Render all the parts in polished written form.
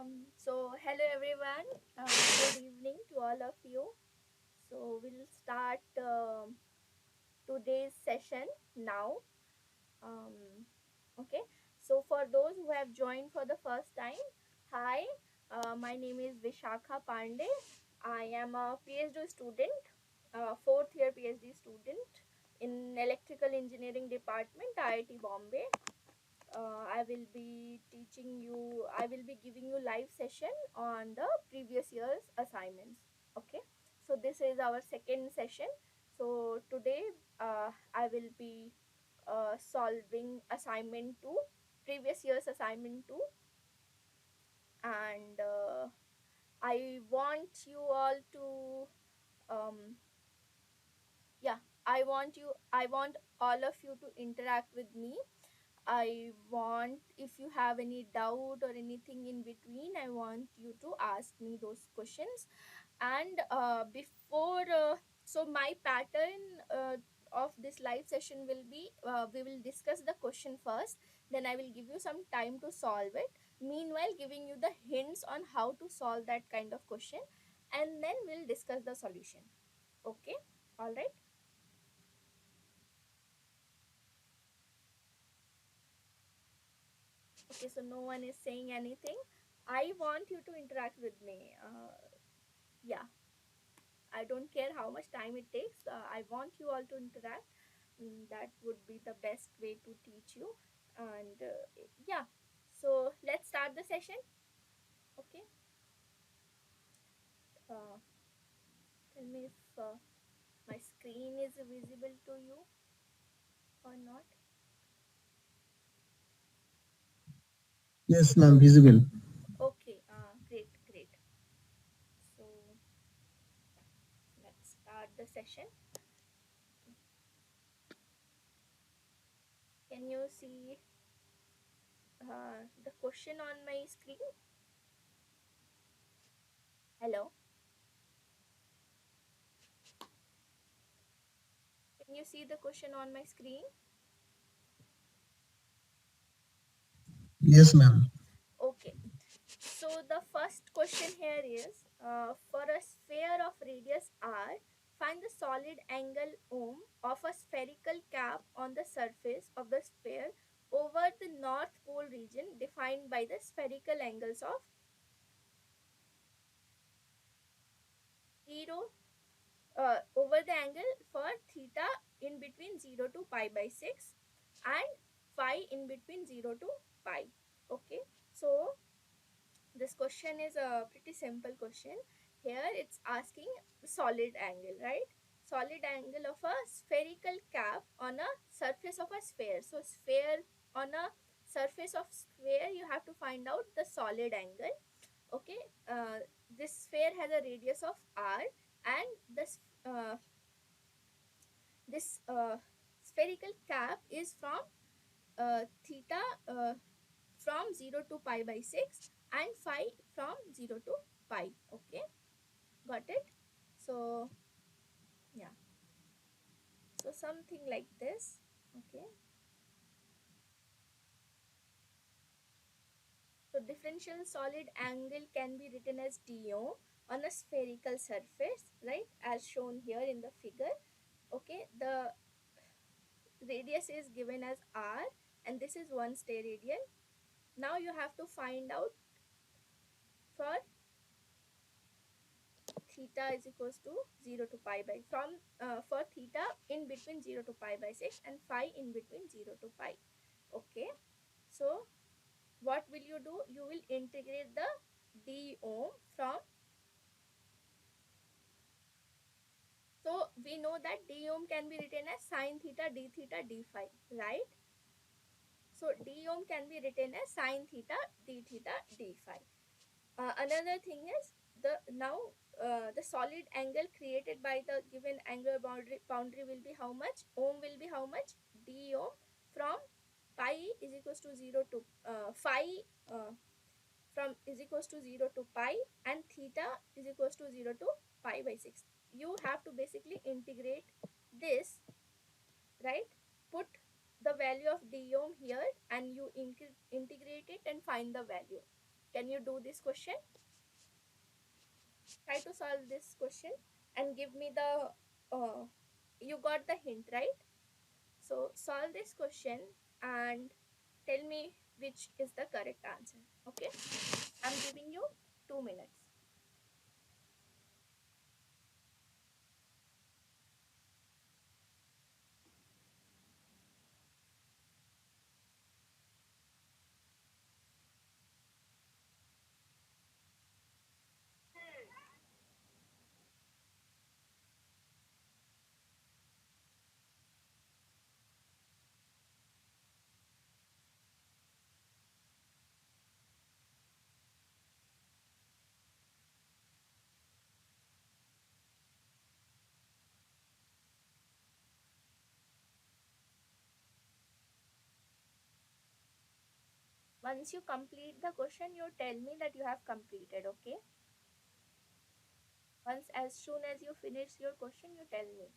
Hello everyone. Good evening to all of you. We'll start today's session now. Um, okay. For those who have joined for the first time, hi. My name is Vishakha Pandey. I am a PhD student, fourth year PhD student in Electrical Engineering Department, IIT Bombay. I will be I will be giving you live session on the previous year's assignments. Okay, so this is our second session. So today I will be solving assignment 2, previous year's assignment 2, and I want you all to um, yeah, I want all of you to interact with me. I want, if you have any doubt or anything in between, I want you to ask me those questions. And my pattern of this live session will be we will discuss the question first, then I will give you some time to solve it. Meanwhile, giving you the hints on how to solve that kind of question, and then we'll discuss the solution. Okay, all right. Okay, so no one is saying anything. I want you to interact with me. Yeah, I don't care how much time it takes. I want you all to interact. That would be the best way to teach you. And yeah, so let's start the session. Okay. Uh, Tell me if my screen is visible to you or not. Yes, ma'am, visible. Okay. Great, great. So let's start the session. Can you see the question on my screen? Hello. Can you see the question on my screen? Yes, ma'am. Okay. So the first question here is for a sphere of radius r, find the solid angle ohm of a spherical cap on the surface of the sphere over the north pole region defined by the spherical angles of 0 over the angle for theta in between 0 to pi by 6 and phi in between 0 to pi. Okay, so this question is a pretty simple question. Here it's asking solid angle, right? Solid angle of a spherical cap on a surface of a sphere. So sphere on a surface of sphere, you have to find out the solid angle. Okay, this sphere has a radius of r, and this spherical cap is from theta from 0 to pi by 6 and phi from 0 to pi. Okay, got it. So yeah, so something like this. Okay, so differential solid angle can be written as d ohm on a spherical surface, right, as shown here in the figure. Okay, the radius is given as r, and this is one steradian. Now you have to find out for theta is equals to 0 to pi by from for theta in between 0 to pi by 6 and phi in between 0 to pi. Okay, so what will you do? You will integrate the d ohm from, so we know that d ohm can be written as sine theta d phi, right? So d ohm can be written as sine theta d phi. Another thing is the now the solid angle created by the given angular boundary will be how much? Ohm will be how much? D ohm from pi is equals to 0 to phi uh, from is equals to 0 to pi, and theta is equals to 0 to pi by 6. You have to basically integrate this, right? Put the value of d ohm here and you integrate it and find the value. Can you do this question? Try to solve this question and give me the you got the hint, right? So solve this question and tell me which is the correct answer. Okay, I'm giving you 2 minutes. Once you complete the question, you tell me that you have completed. Okay, once as soon as you finish your question, you tell me.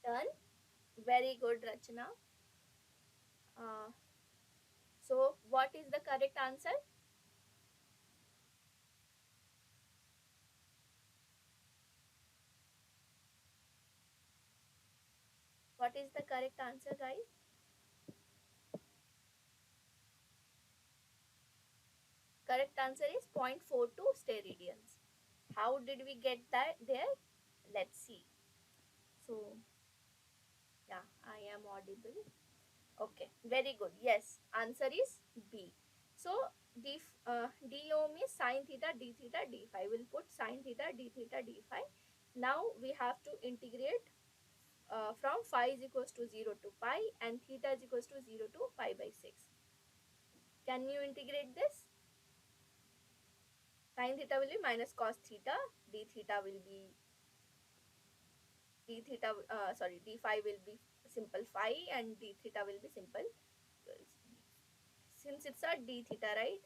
Done. Very good, Rachana. Uh, so, what is the correct answer? What is the correct answer, guys? Correct answer is 0.42 steradians. How did we get that there? Let's see. So, yeah, I am audible. Okay, very good. Yes, answer is B. So, d ohm is sine theta d theta d phi. We'll put sine theta d theta d phi. Now we have to integrate from phi is equals to 0 to pi and theta is equals to 0 to pi by 6. Can you integrate this? Sine theta will be minus cos theta, d theta will be d theta, sorry, d phi will be simple phi and d theta will be simple equals d. Since it's a d theta, right?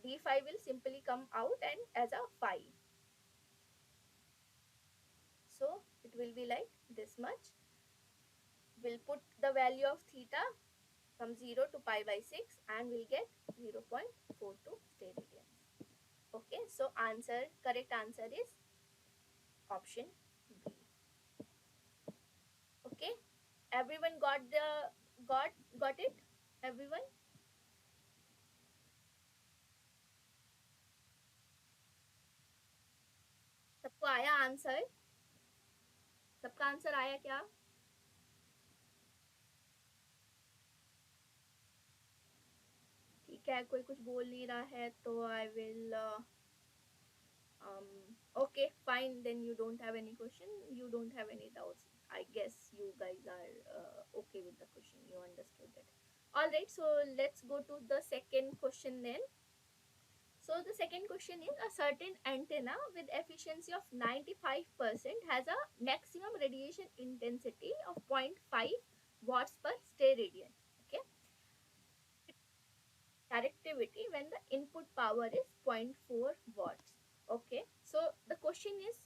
D phi will simply come out and as a phi. So it will be like this much. We'll put the value of theta from 0 to pi by 6 and we'll get 0.42 steradians. Okay, so correct answer is option B. Okay, everyone got it? Everyone? सबको आया answer? सबका answer आया क्या? ठीक है, कोई कुछ बोल नहीं रहा है तो I will um okay, fine, then you don't have any question, you don't have any doubts. I guess you guys are okay with the question, you understood it. All right, so let's go to the second question then. So the second question is, a certain antenna with efficiency of 95% has a maximum radiation intensity of zero point 0.5 watts per steradian. Okay, directivity when the input power is zero point 0.4 watts. Okay, so the question is,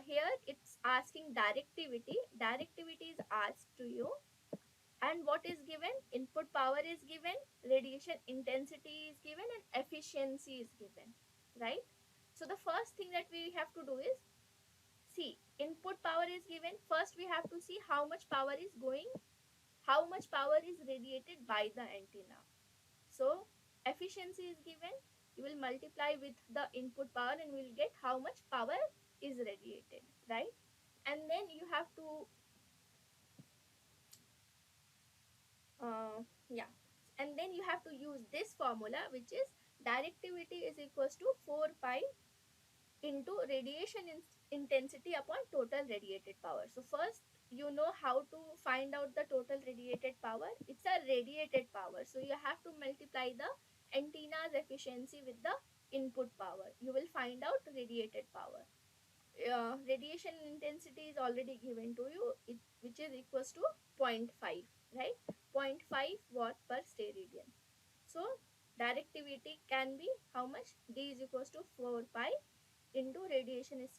here it's asking directivity. Directivity is asked to you, and what is given? Input power is given, radiation intensity is given, and efficiency is given, right? So the first thing that we have to do is, see, input power is given. First we have to see how much power is going, how much power is radiated by the antenna. So efficiency is given, you will multiply with the input power and we will get how much power is radiated, right? And then you have to yeah, and then you have to use this formula, which is directivity is equals to 4 pi into radiation intensity upon total radiated power. So first, you know how to find out the total radiated power. It's a radiated power, so you have to multiply the antenna's efficiency with the input power. You will find out radiated power. Radiation intensity is already given to you, which is equals to zero point 0.5, right? 0.5 watt per steradian. So directivity can be how much? D is equals to 4 pi into radiation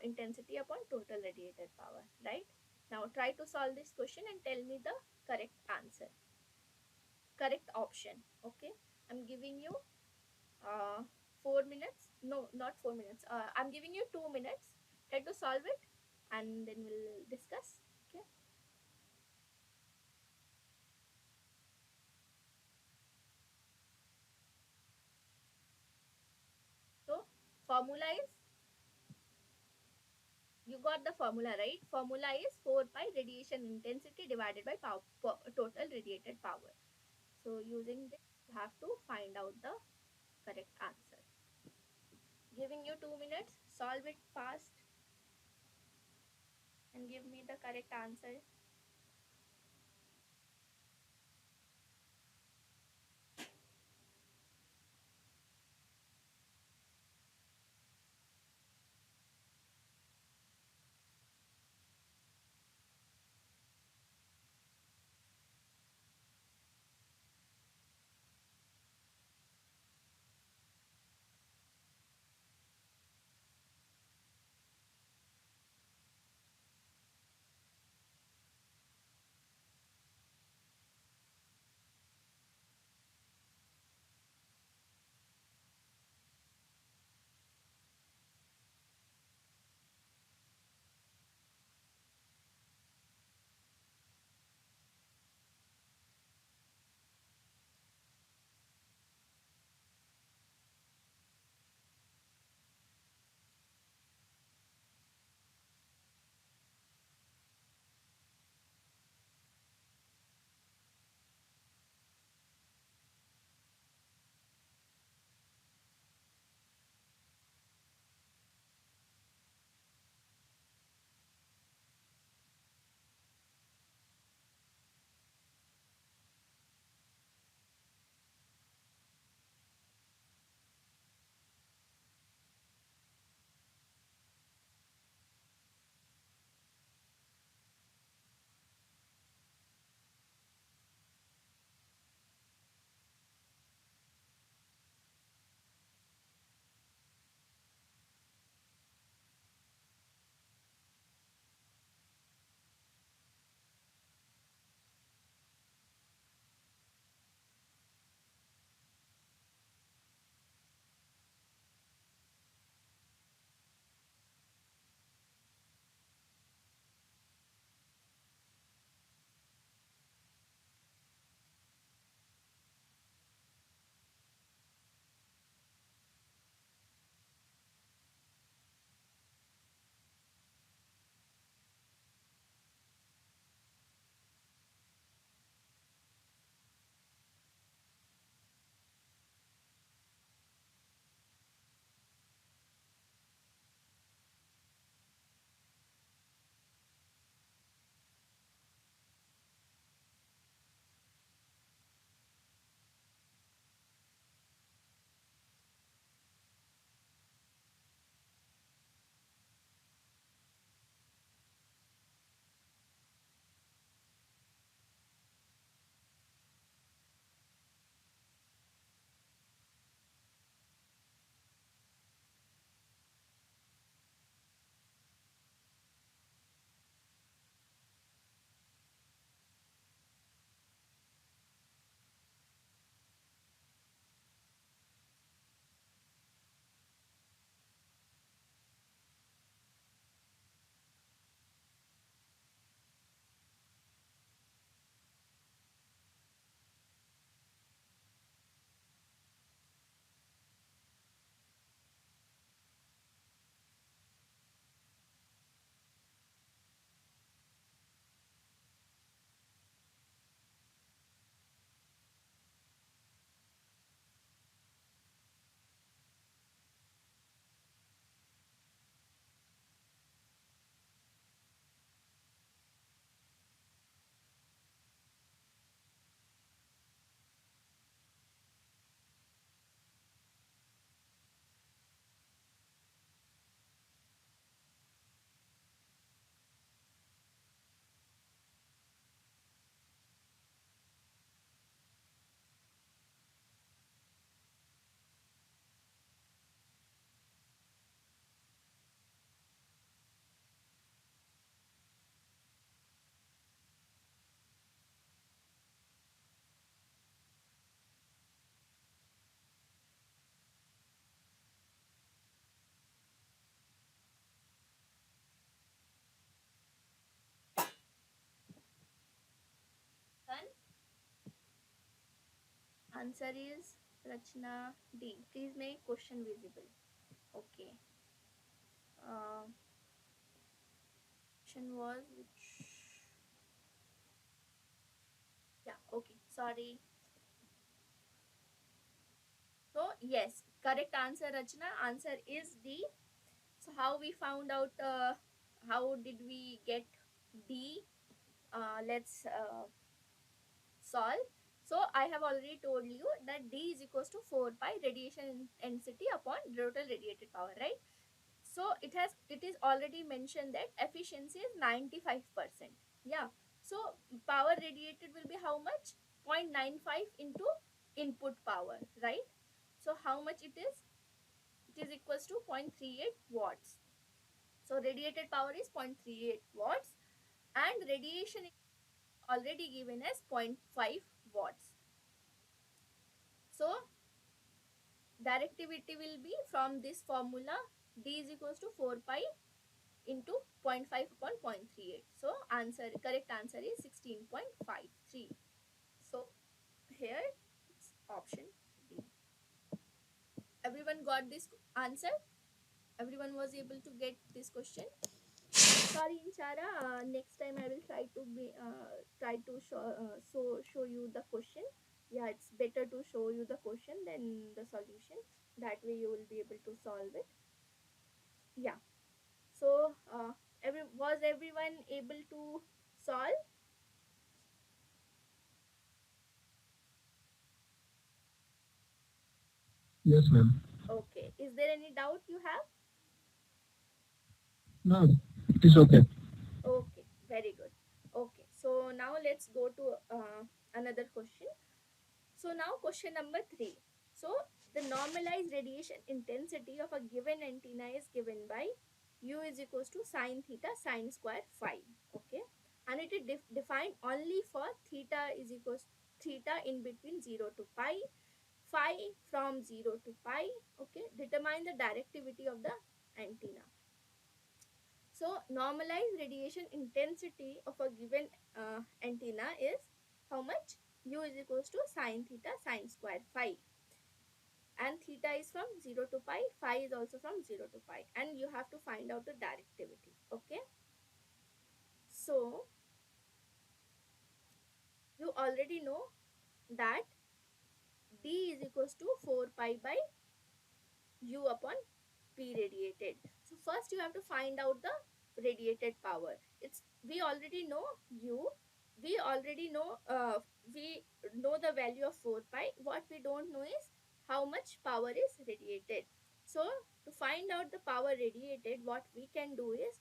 intensity upon total radiated power, right? Now try to solve this question and tell me the correct answer, correct option. Okay, I'm giving you 4 minutes. No, not 4 minutes. I'm giving you 2 minutes. Try to solve it and then we'll discuss. Okay, so formula is, you got the formula, right? Formula is 4 pi radiation intensity divided by total radiated power. So using this, you have to find out the correct answer. Giving you 2 minutes, solve it fast and give me the correct answer. Answer is Rachna D. Please make question visible. Okay. Uh, question was which? Yeah. Okay. Sorry. So yes, correct answer, Rachna. Answer is D. So how we found out? How did we get D? Let's solve. So I have already told you that D is equals to 4 pi radiation intensity upon total radiated power, right? So it is already mentioned that efficiency is 95%. Yeah. So power radiated will be how much? 0.95 into input power, right? So how much it is? It is equals to 0.38 watts. So radiated power is 0.38 watts and radiation is already given as zero point 0.5 watts. So directivity will be from this formula, D is equals to 4 pi into zero point 0.5 upon 0.38. So correct answer is 16.53. So here it's option D. Everyone got this answer? Everyone was able to get this question? Sorry, Inchara. Next time I will try to show you the question. Yeah, it's better to show you the question than the solution. That way you will be able to solve it. Yeah. So was everyone able to solve? Yes, ma'am. Okay. Is there any doubt you have? No, it is okay. Okay. Very good. Okay. So now let's go to another question. So now question number 3. So the normalized radiation intensity of a given antenna is given by U is equals to sine theta sine square phi. Okay. And it is defined only for theta is equals theta in between 0 to pi, phi from 0 to pi. Okay. Determine the directivity of the antenna. So normalized radiation intensity of a given antenna is how much? U is equals to sine theta sine square phi. And theta is from 0 to pi, phi is also from 0 to pi. And you have to find out the directivity. Okay. So you already know that D is equals to 4 pi by U upon P radiated. So first you have to find out the radiated power. It's we already know U. We already know we know the value of 4 pi. What we don't know is how much power is radiated. So to find out the power radiated, what we can do is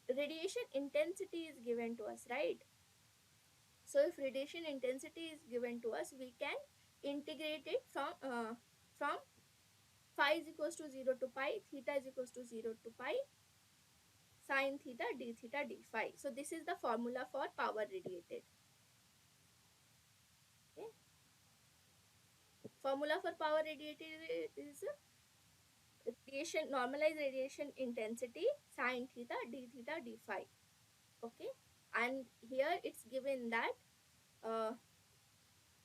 radiation intensity is given to us, right? So if radiation intensity is given to us, we can integrate it from phi is equals to 0 to pi, theta is equals to 0 to pi, sine theta d phi. So this is the formula for power radiated. Okay. Formula for power radiated is radiation normalized radiation intensity sine theta d phi. Okay. And here it's given that uh,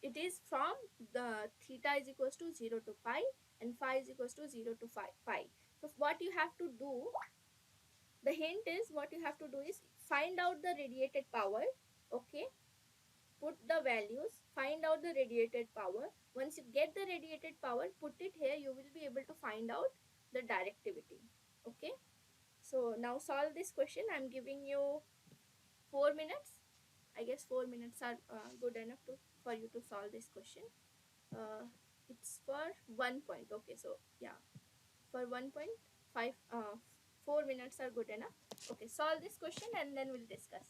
it is from the theta is equals to 0 to pi and phi is equals to 0 to pi. So what you have to do, the hint is what you have to do is find out the radiated power. Okay. Put the values, find out the radiated power. Once you get the radiated power, put it here, you will be able to find out the directivity. Okay. So now solve this question. I'm giving you 4 minutes. I guess 4 minutes are good enough for you to solve this question. uh, it's for 1 point. Okay, so yeah, for 1.5 4 minutes are good enough. Okay, solve this question and then we'll discuss.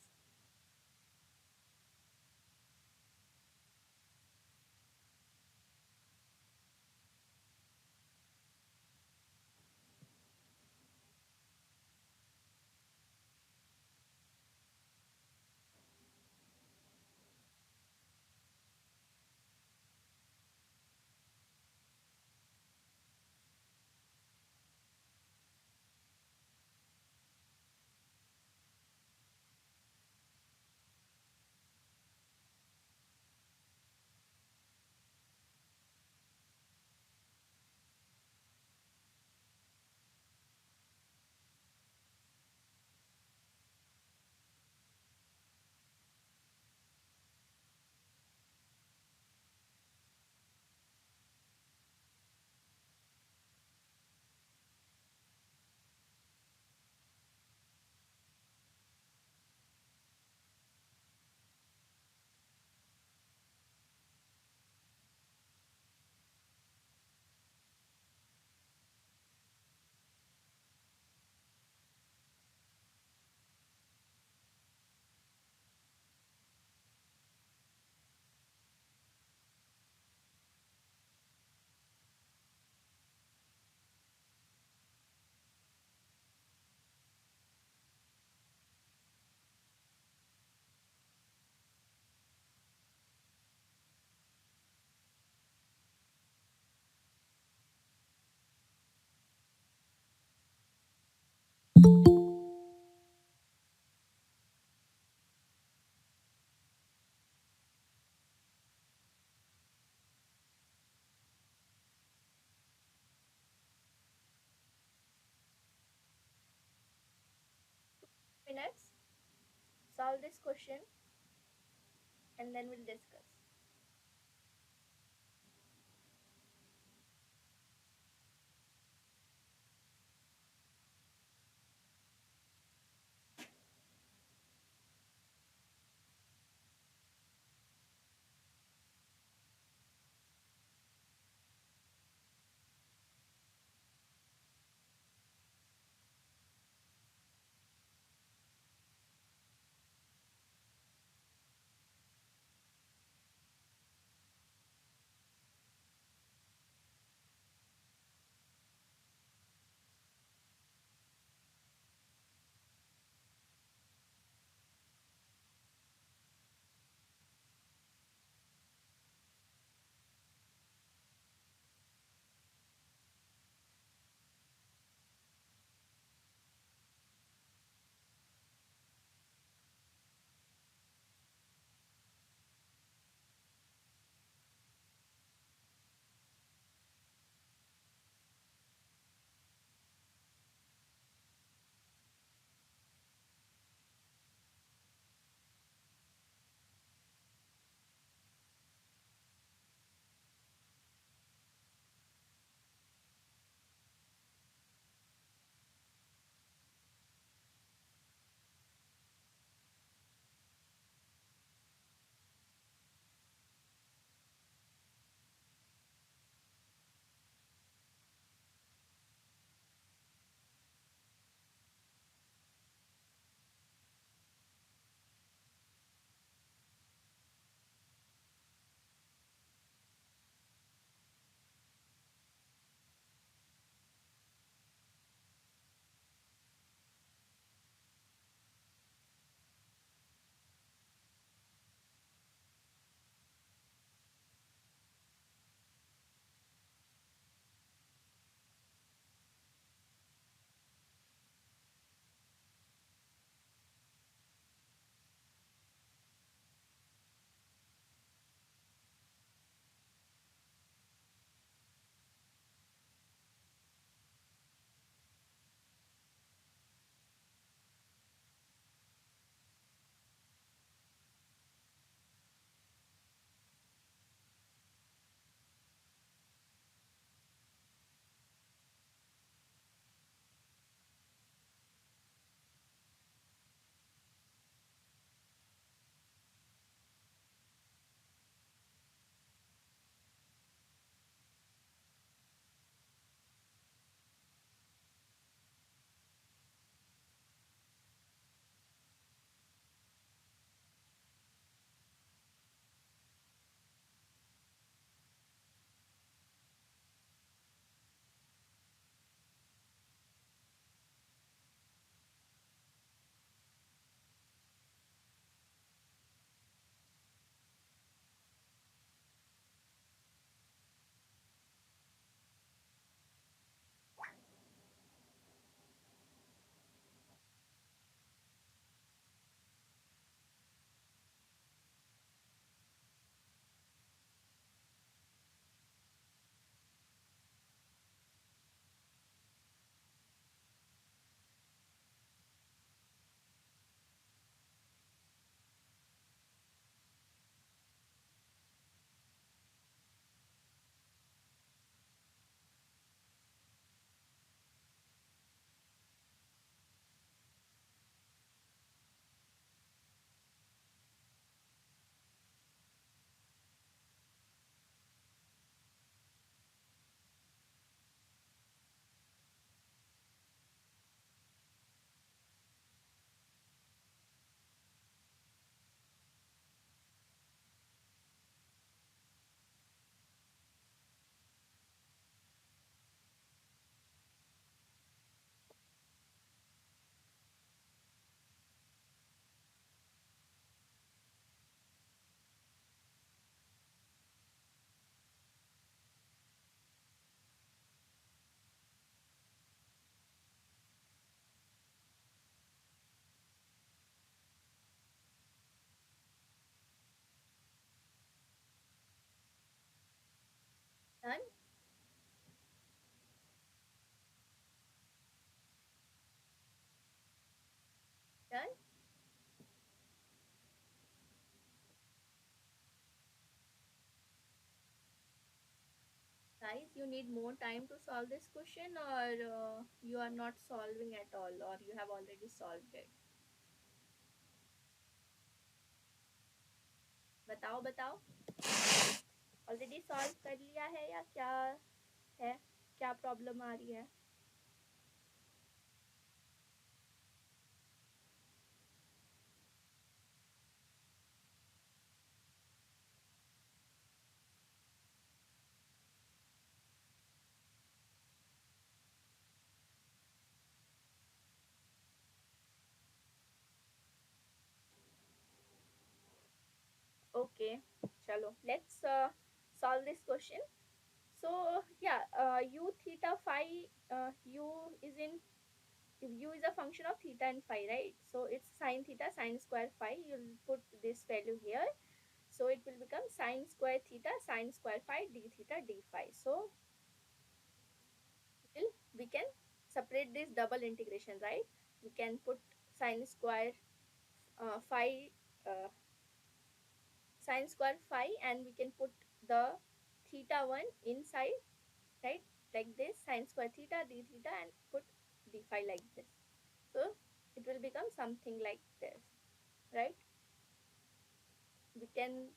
solve this question and then we'll discuss. guys, you need more time to solve this question, or you are not solving at all, or you have already solved it? बताओ बताओ, already solve कर लिया है या क्या है, क्या problem आ रही है? Okay, chalo, let's solve this question. So yeah, u theta phi, u is in, if u is a function of theta and phi, right? So it's sine theta sine square phi. You'll put this value here, so it will become sine square theta sine square phi d theta d phi. So we can separate this double integration, right? We can put sine square phi, uh, sine square phi, and we can put the theta one inside, right? Like this, sine square theta d theta, and put d phi like this. So it will become something like this, right? We can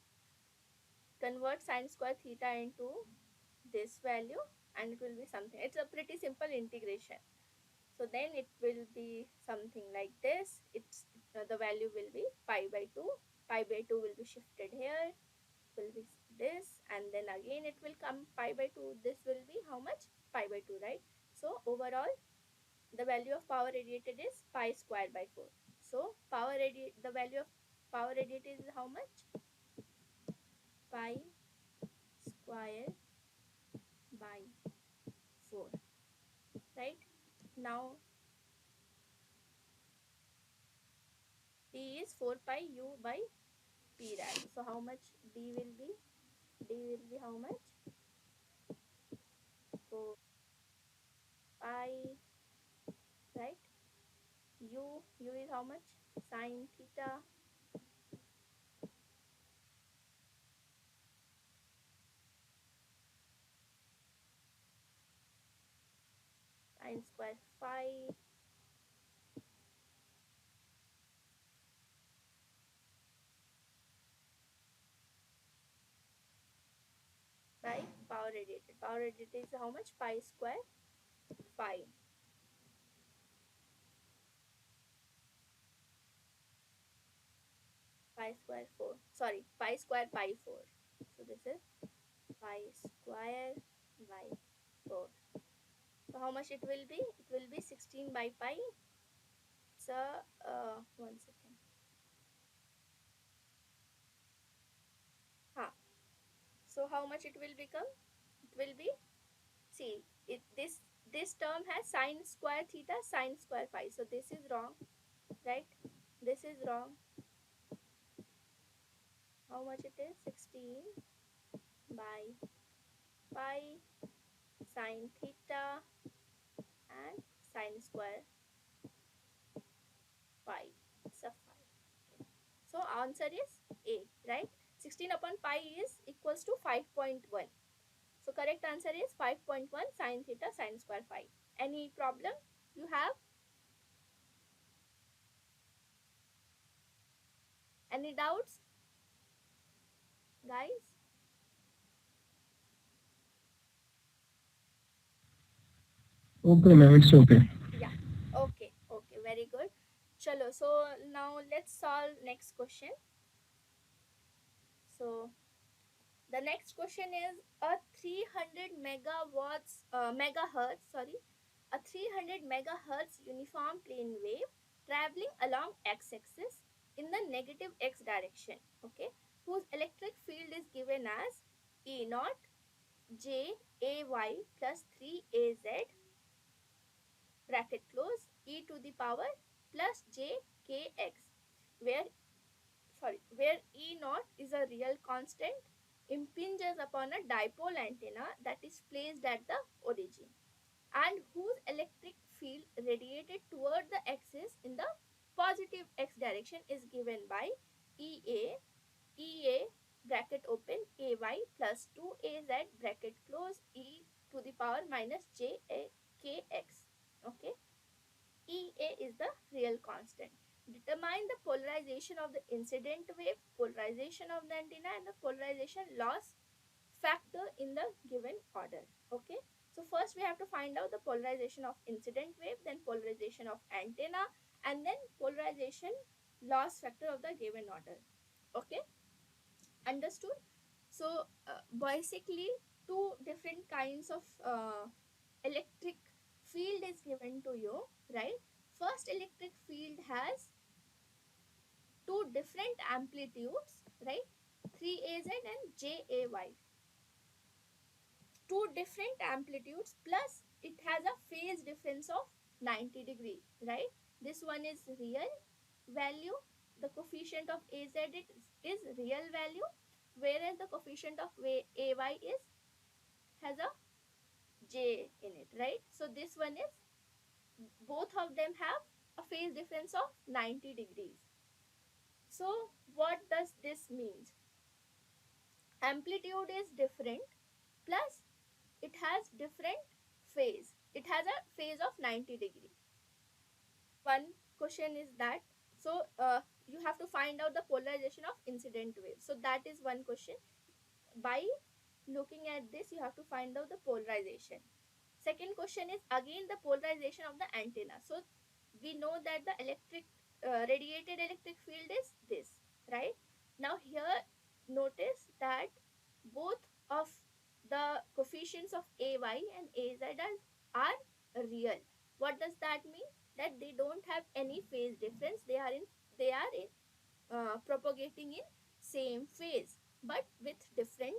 convert sine square theta into this value, and it will be something, it's a pretty simple integration. So then it will be something like this. It's the value will be pi by 2. Pi by 2 will be shifted here, will be this, and then again it will come pi by 2. This will be how much? Pi by 2, right? So overall the value of power radiated is pi square by 4. So the value of power radiated is how much? Pi square by 4, right? Now d is 4 pi u by p rad. So how much d will be? D will be how much? 4 pi, right? U is how much? Sine theta sine square phi by power radiated. Power radiated is how much? Pi square phi. Pi square 4. Sorry, pi square pi 4. So this is pi square by 4. So how much it will be? It will be 16 by pi. So 1 second. Huh. So how much it will become? It will be, see, this term has sine square theta sine square phi. So this is wrong, right? This is wrong. How much it is? 16 by pi sine theta and sine square phi. It's a phi. Okay. So answer is A, right? 16 upon pi is equals to 5.1. So correct answer is 5.1 sine theta sine square phi. Any problem you have? Any doubts, guys? Okay, ma'am, it's okay. Yeah. Okay. Okay. Very good. Chalo. So now let's solve next question. So the next question is a 300 megawatts megahertz, sorry, a 300 megahertz uniform plane wave traveling along x-axis in the negative x direction, okay, whose electric field is given as E naught j a y plus 3 a z bracket close e to the power plus j k x, where, where E naught is a real constant, impinges upon a dipole antenna that is placed at the origin, and whose electric field radiated toward the axis in the positive x direction is given by EA bracket open AY plus 2AZ bracket close E the power minus j a k x. Okay, EA is the real constant. Determine the polarization of the incident wave, polarization of the antenna, and the polarization loss factor in the given order. Okay, so first we have to find out the polarization of incident wave, then polarization of antenna, and then polarization loss factor of the given order. Okay, understood? So basically two different kinds of electric field is given to you, right? First electric field has two different amplitudes, right? 3az and jay, two different amplitudes, plus it has a phase difference of 90 degree, right? This one is real value, the coefficient of az is real value, whereas the coefficient of ay is has a j in it, right? So this one is, both of them have a phase difference of 90 degrees. So what does this mean? Amplitude is different, plus it has different phase. It has a phase of 90 degree. One question is that, so you have to find out the polarization of incident wave. So that is one question. By looking at this, you have to find out the polarization. Second question is again the polarization of the antenna. So we know that the electric radiated electric field is this, right? Now here notice that both of the coefficients of ay and az are real. What does that mean? That they don't have any phase difference. They are in propagating in same phase but with different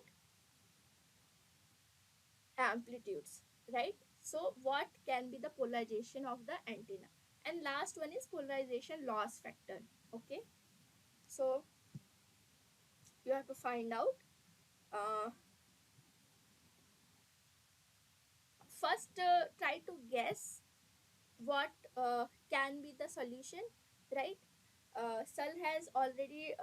amplitudes, right? So what can be the polarization of the antenna? And last one is polarization loss factor. Okay, so you have to find out, uh, first try to guess what can be the solution, right? Sal has already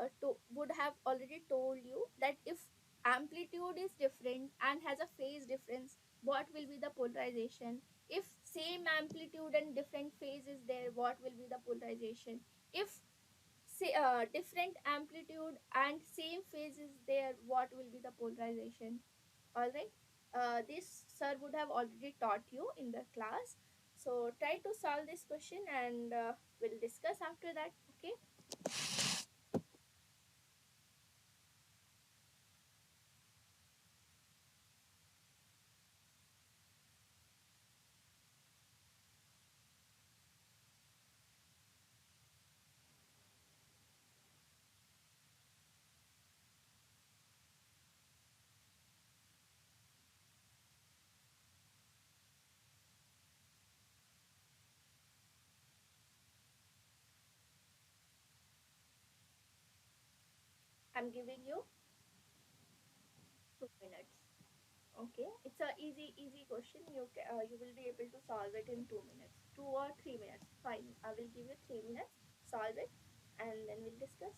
would have already told you that if amplitude is different and has a phase difference, what will be the polarization? If same amplitude and different phase is there, what will be the polarization? If say different amplitude and same phase is there, what will be the polarization? All right, this sir would have already taught you in the class. So try to solve this question and we'll discuss after that. Okay. I'm giving you 2 minutes. Okay, it's a easy question. You will be able to solve it in 2 minutes, 2 or 3 minutes. Fine, I will give you 3 minutes. Solve it, and then we'll discuss.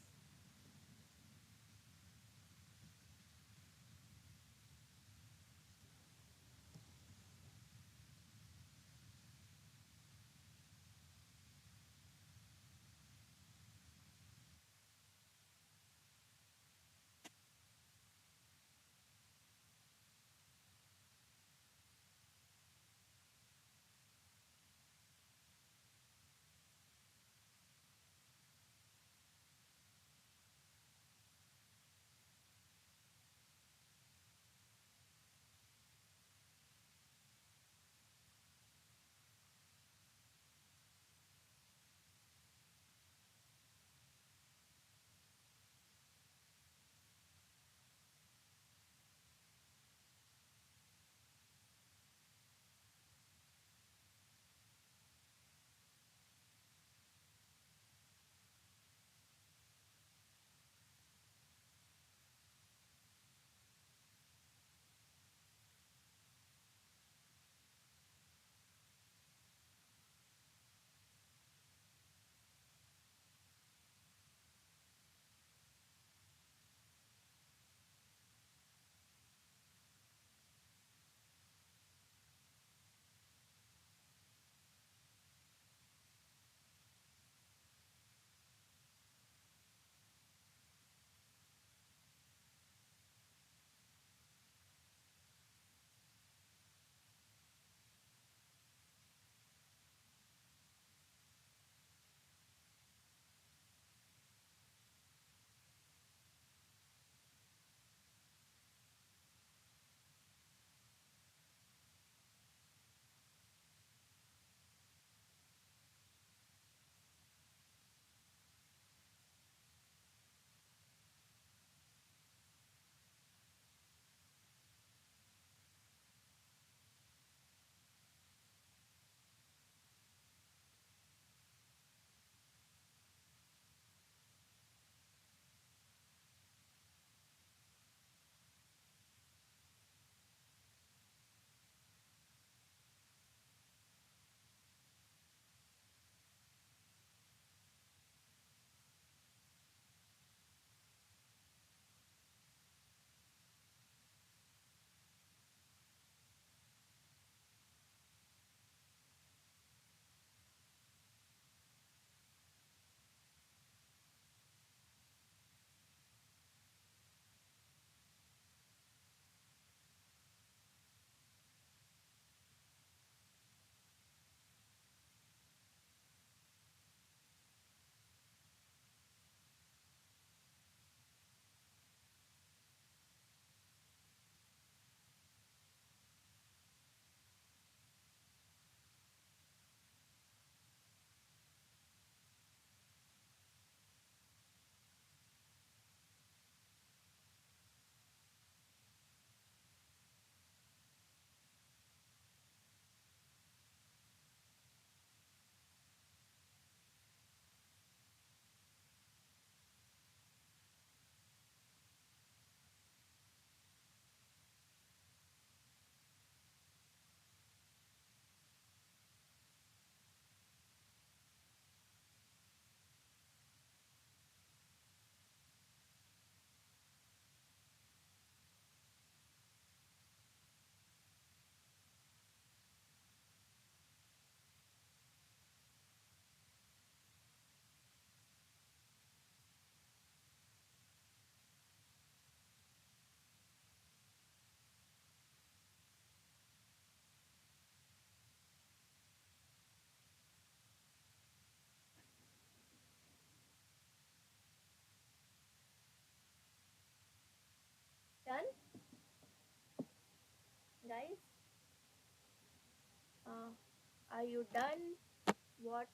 Are you done? What?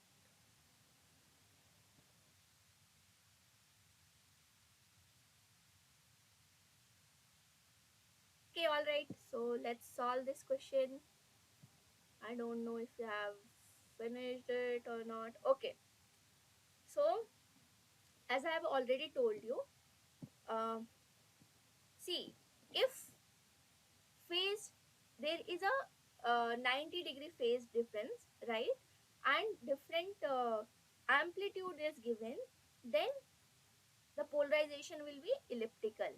Okay, all right. So let's solve this question. I don't know if you have finished it or not. Okay. So as I have already told you, uh, see, if phase there is a 90-degree phase difference, right, and different amplitude is given, then the polarization will be elliptical.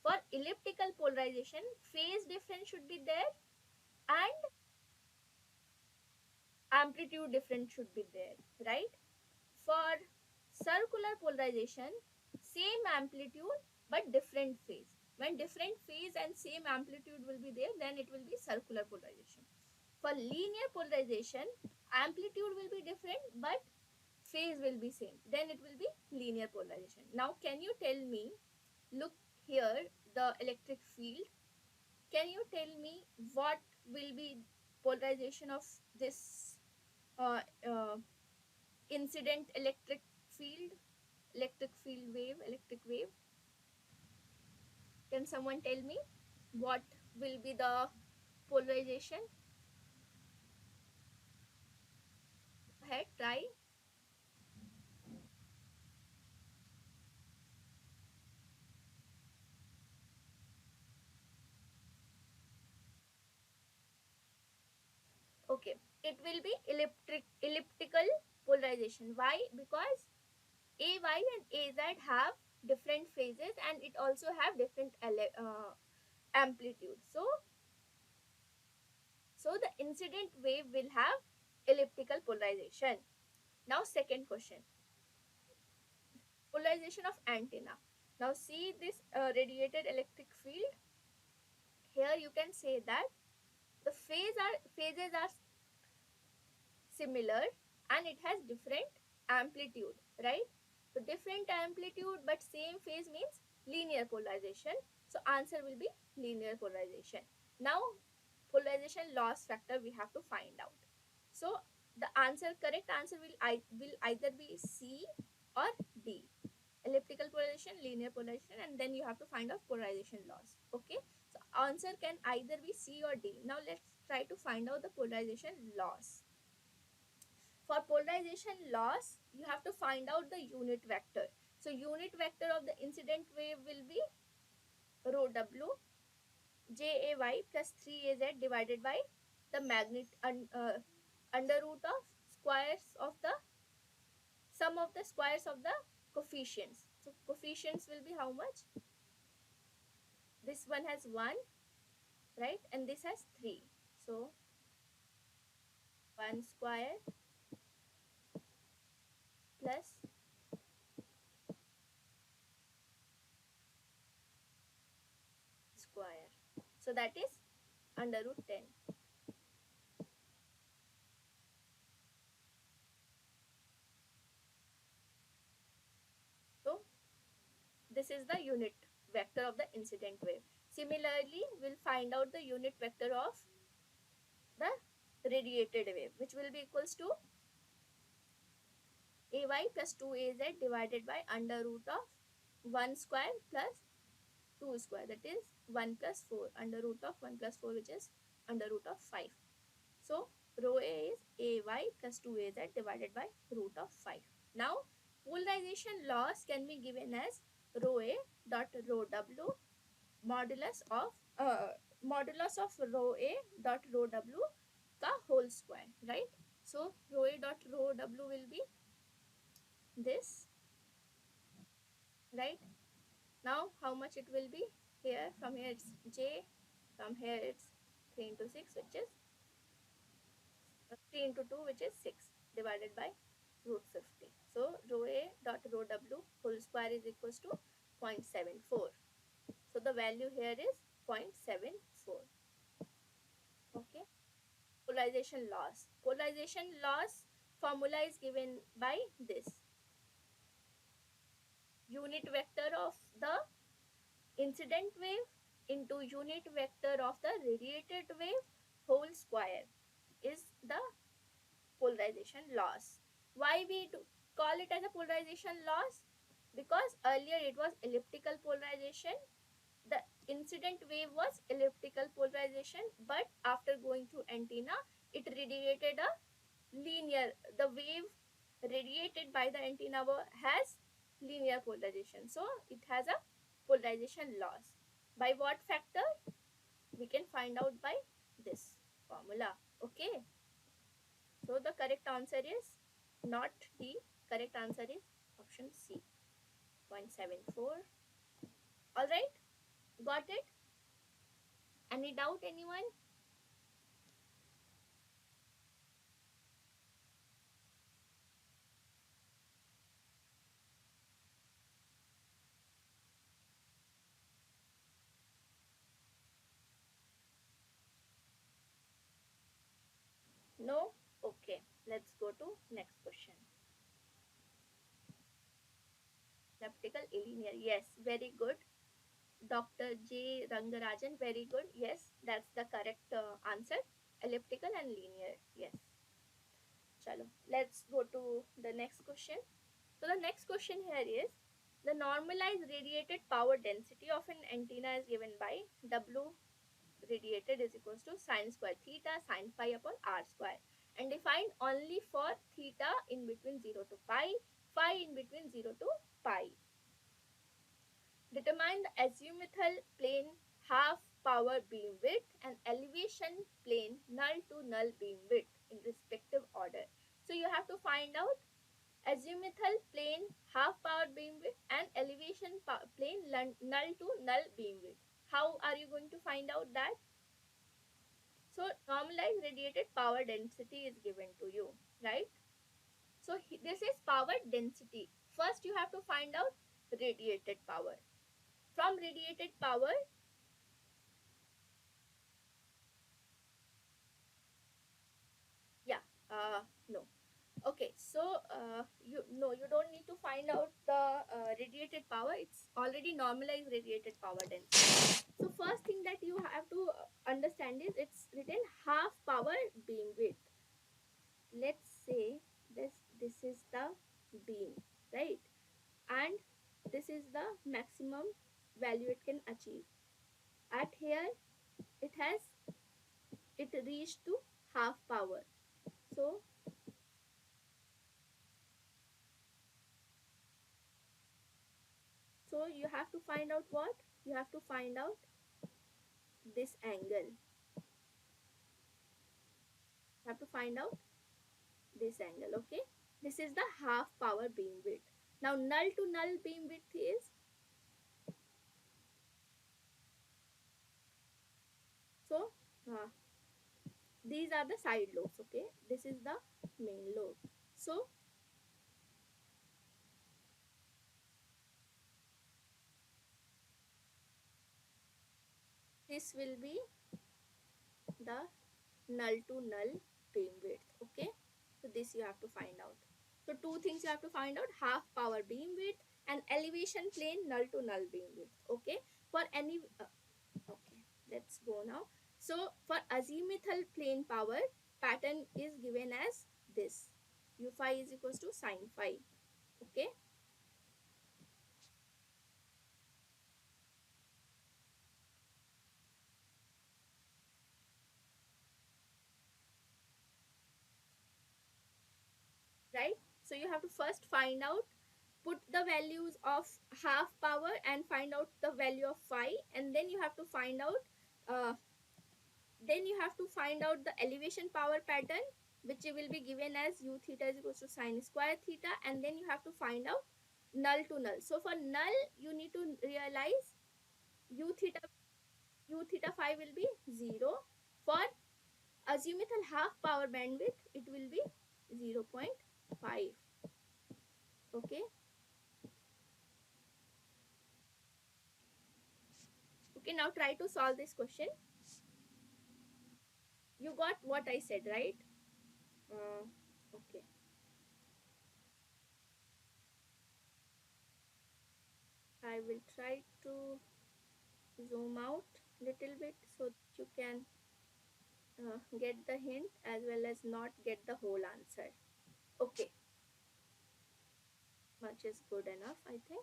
For elliptical polarization, phase difference should be there and amplitude difference should be there, right? For circular polarization, same amplitude but different phase. When different phase and same amplitude will be there, then it will be circular polarization. For linear polarization, amplitude will be different but phase will be same. Then it will be linear polarization. Now, can you tell me, look here, the electric field. Can you tell me what will be polarization of this uh, uh, incident field, electric field wave, electric wave? Can someone tell me what will be the polarization? Go ahead, try. Okay, it will be elliptical polarization. Why? Because AY and AZ have different phases and it also have different amplitude. So the incident wave will have elliptical polarization. Now second question, polarization of antenna. Now see this radiated electric field. Here you can say that the phases are similar and it has different amplitude, right? So different amplitude but same phase means linear polarization. So answer will be linear polarization. Now polarization loss factor we have to find out. So the correct answer will either be C or D. Elliptical polarization, linear polarization, and then you have to find out polarization loss. Okay, so answer can either be C or D. Now let's try to find out the polarization loss. For polarization loss, you have to find out the unit vector. So unit vector of the incident wave will be rho W JAY plus 3AZ divided by the under root of squares of the sum of the squares of the coefficients. So coefficients will be how much? This one has 1, right? And this has 3. So 1 square plus square. So that is under root 10. So this is the unit vector of the incident wave. Similarly, we'll find out the unit vector of the radiated wave, which will be equals to AY plus 2AZ divided by under root of 1 square plus 2 square, that is 1 plus 4, under root of 1 plus 4, which is under root of 5. So rho A is AY plus 2AZ divided by root of 5. Now polarization loss can be given as rho A dot rho W modulus of rho A dot rho W का whole square, right? So rho A dot rho W will be this, right? Now how much it will be? Here, from here it's J, from here it's 3 into 6, which is 3 into 2, which is 6, divided by root 50. So rho A dot rho W whole square is equals to 0.74. So the value here is 0.74. Okay. Polarization loss. Polarization loss formula is given by this. Unit vector of the incident wave into unit vector of the radiated wave whole square is the polarization loss. Why we call it as a polarization loss? Because earlier it was elliptical polarization. The incident wave was elliptical polarization, but after going through antenna, it radiated a linear. The wave radiated by the antenna has linear polarization, so it has a polarization loss. By what factor? We can find out by this formula. Okay, so the correct answer is not D. Correct answer is option C. 0.74. All right, got it? Any doubt, anyone? No? Okay, let's go to next question. Elliptical linear. Yes, very good. Dr. J. Rangarajan, very good. Yes, that's the correct answer. Elliptical and linear. Yes. Chalo. Let's go to the next question. So the next question here is the normalized radiated power density of an antenna is given by W radiated is equals to sine square theta sine phi upon r square and defined only for theta in between 0 to pi, phi in between 0 to pi. Determine the azimuthal plane half power beam width and elevation plane null to null beam width in respective order. So you have to find out azimuthal plane half power beam width and elevation plane null to null beam width. How are you going to find out that? So normalized radiated power density is given to you, right? So this is power density. First you have to find out radiated power. From radiated power, yeah, no. Okay, so you don't need to find out the radiated power. It's already normalized radiated power density. So first thing that you have to understand is it's written half power beam width. Let's say this is the beam, right? And this is the maximum value it can achieve. At here it has it reached to half power. So you have to find out what? You have to find out this angle. You have to find out this angle, okay? This is the half power beam width. Now null to null beam width is, so uh, these are the side lobes, okay? This is the main lobe. So this will be the null to null beam width, okay? So this you have to find out. So two things you have to find out: half power beam width and elevation plane null to null beam width, okay? For any okay, let's go now. So for azimuthal plane power, pattern is given as this: u phi is equals to sine phi, okay? Right? So you have to first find out, put the values of half power and find out the value of phi, and then you have to find out uh, the elevation power pattern, which will be given as u theta is equals to sine square theta, and then you have to find out null to null. So for null you need to realize u theta phi will be 0. For azimuthal half power bandwidth it will be 0 0.5. Okay. Okay, now try to solve this question. You got what I said, right? Okay. I will try to zoom out little bit so that you can get the hint as well as not get the whole answer. Okay, much is good enough, I think.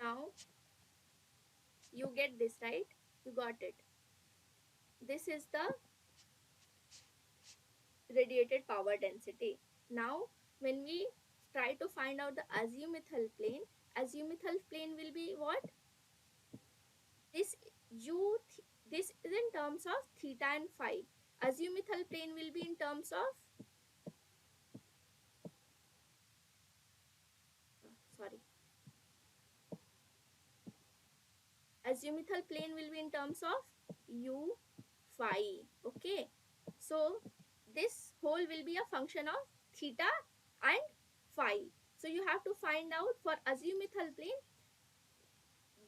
Now you get this, right? You got it. This is the radiated power density. Now, when we try to find out the azimuthal plane will be what? This this is in terms of theta and phi. Azimuthal plane will be in terms of sorry. Azimuthal plane will be in terms of u phi. Okay. So this whole will be a function of theta and phi. So you have to find out for azimuthal plane,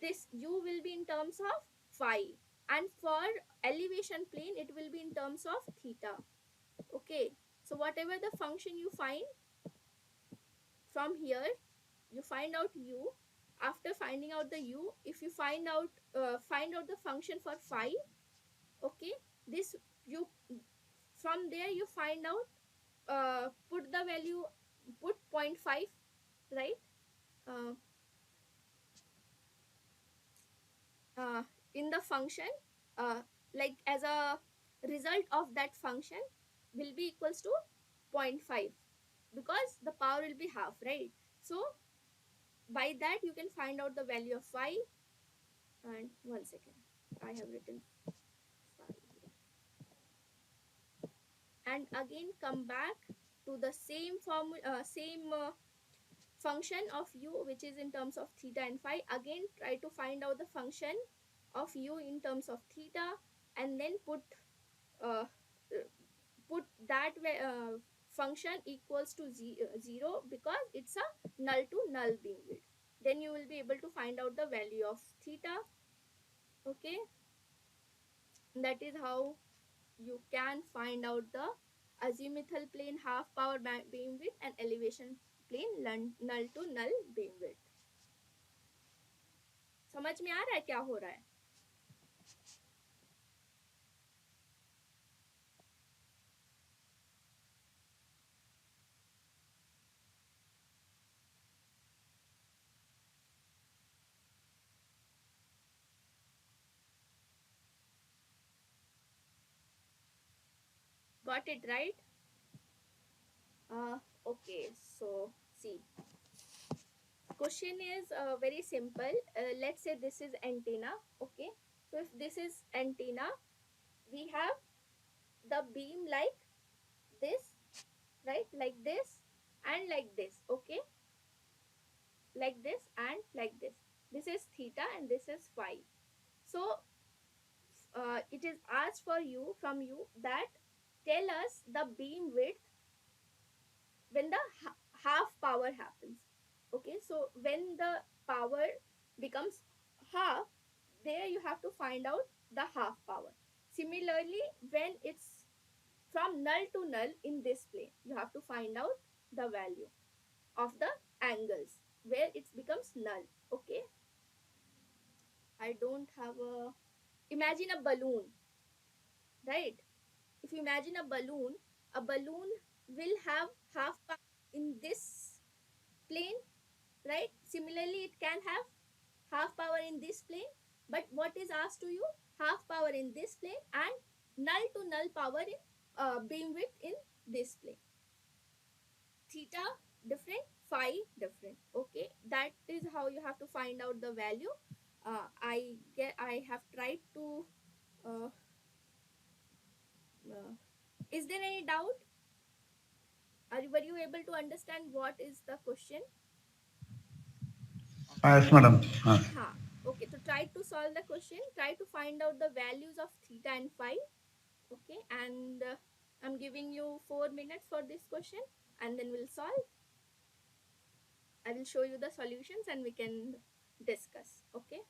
this u will be in terms of phi, and for elevation plane it will be in terms of theta. Okay, so whatever the function you find from here, you find out u. After finding out the u, if you find out the function for phi, okay, this you from there you find out, put the value, put zero point 0.5, right? uh, uh, in the function, uh, like as a result of that function will be equals to zero point 0.5, because the power will be half, right? So by that you can find out the value of phi. And one second, I have written phi here. And again come back to the same function of u, which is in terms of theta and phi. Again try to find out the function of u in terms of theta, and then uh, put that function equals to 0, because it's a null to null beamwidth. Then you will be able to find out the value of theta. Okay, that is how you can find out the azimuthal plane half power beamwidth and elevation plane null to null beamwidth. समझ में आ रहा है क्या हो रहा है? Got it right? Okay, so see, question is very simple. Let's say this is antenna. Okay, so if this is antenna, we have the beam like this, right? Like this and like this. Okay, like this and like this. This is theta and this is phi. So it is asked for you from you that tell us the beam width when the half power happens. Okay, so when the power becomes half, there you have to find out the half power. Similarly, when it's from null to null in this plane, you have to find out the value of the angles where it becomes null. Okay, I don't have a, imagine a balloon, right? If you imagine a balloon will have half power in this plane, right? Similarly, it can have half power in this plane, but what is asked to you? Half power in this plane and null to null power in beam width in this plane. you have to find out the value. I have tried to uh, uh, is there any doubt? Were you able to understand what is the question? Yes, madam. Ha. Okay, so try to solve the question. Try to find out the values of theta and phi. Okay, and I'm giving you 4 minutes for this question, and then we'll solve. I will show you the solutions and we can discuss. Okay.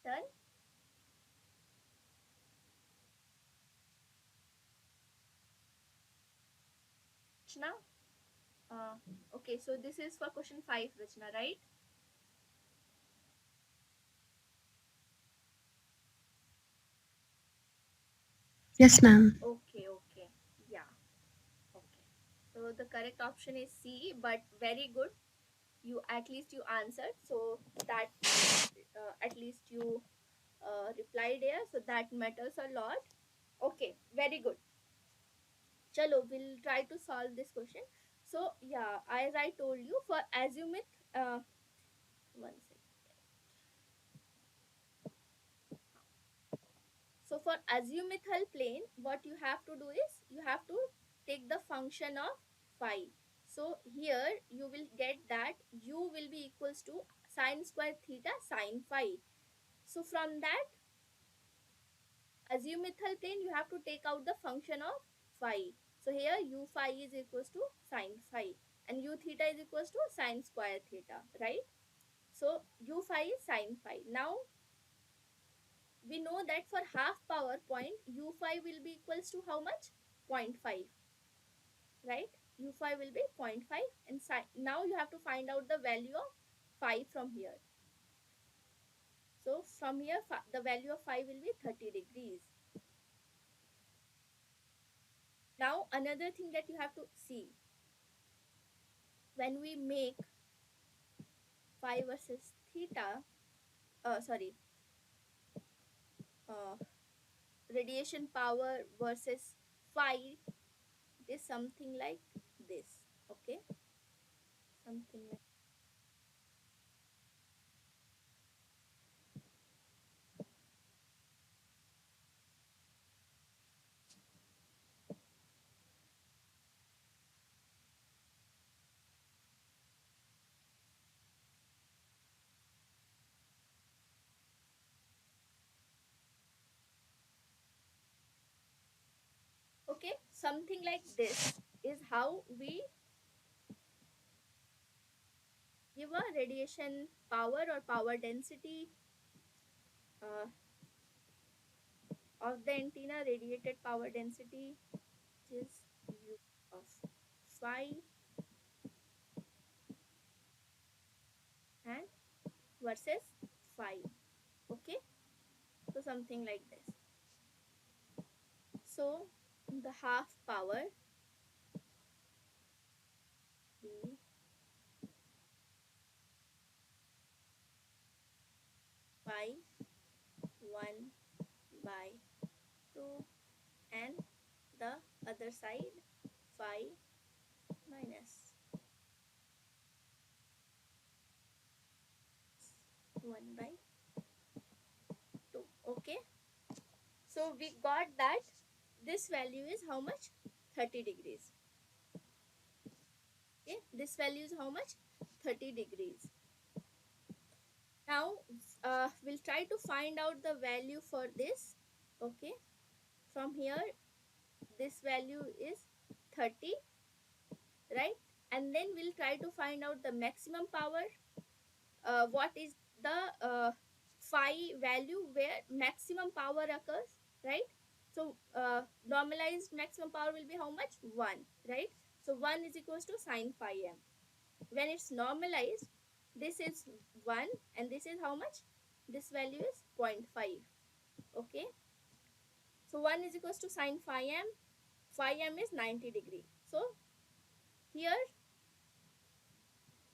Done. Rachna? Uh, okay, so this is for question 5, Rachna, right? Yes, ma'am. Okay, okay. Yeah, okay. So the correct option is C, but very good. You at least you answered. So that at least you replied here. So that matters a lot. Okay, very good. Chalo, we'll try to solve this question. So yeah, as I told you, for azimuth, one second. So for azimuthal plane, what you have to do is you have to take the function of phi. So here you will get that u will be equals to sine square theta sine phi. So from that azimuthal plane you have to take out the function of phi. So here u phi is equals to sine phi and u theta is equals to sine square theta, right? So u phi is sine phi. Now we know that for half power point u phi will be equals to how much? Zero point 0.5, right? U phi will be zero point 0.5 and now you have to find out the value of phi from here. So from here the value of phi will be 30 degrees. Now another thing that you have to see, when we make phi versus theta, sorry, uh, radiation power versus phi, it is something like this. Okay, something like, okay, something like this is how we give a radiation power or power density uh, of the antenna. Radiated power density is u of phi and versus phi. Okay, so something like this. So the half power be 5 1 by 2 and the other side 5 minus 1 by 2. Okay, so we got that this value is how much? 30 degrees. Okay, this value is how much? 30 degrees. Now we'll try to find out the value for this. Okay, from here this value is 30, right? And then we'll try to find out the maximum power. What is the phi value where maximum power occurs, right? So normalized maximum power will be how much? 1, right? So 1 is equals to sine phi m. When it's normalized, this is 1 and this is how much? This value is 0 0.5. Okay, so 1 is equals to sine phi m. Phi m is 90 degree. So here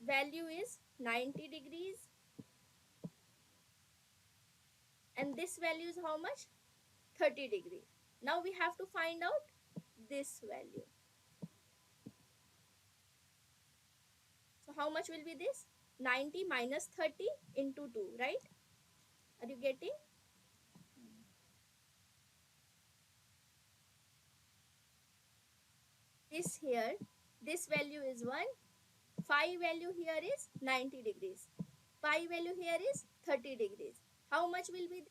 value is 90 degrees and this value is how much? 30 degrees. Now we have to find out this value. So how much will be this? 90 minus 30 into 2, right? Are you getting? This here, this value is 1. Phi value here is 90 degrees. Pi value here is 30 degrees. How much will be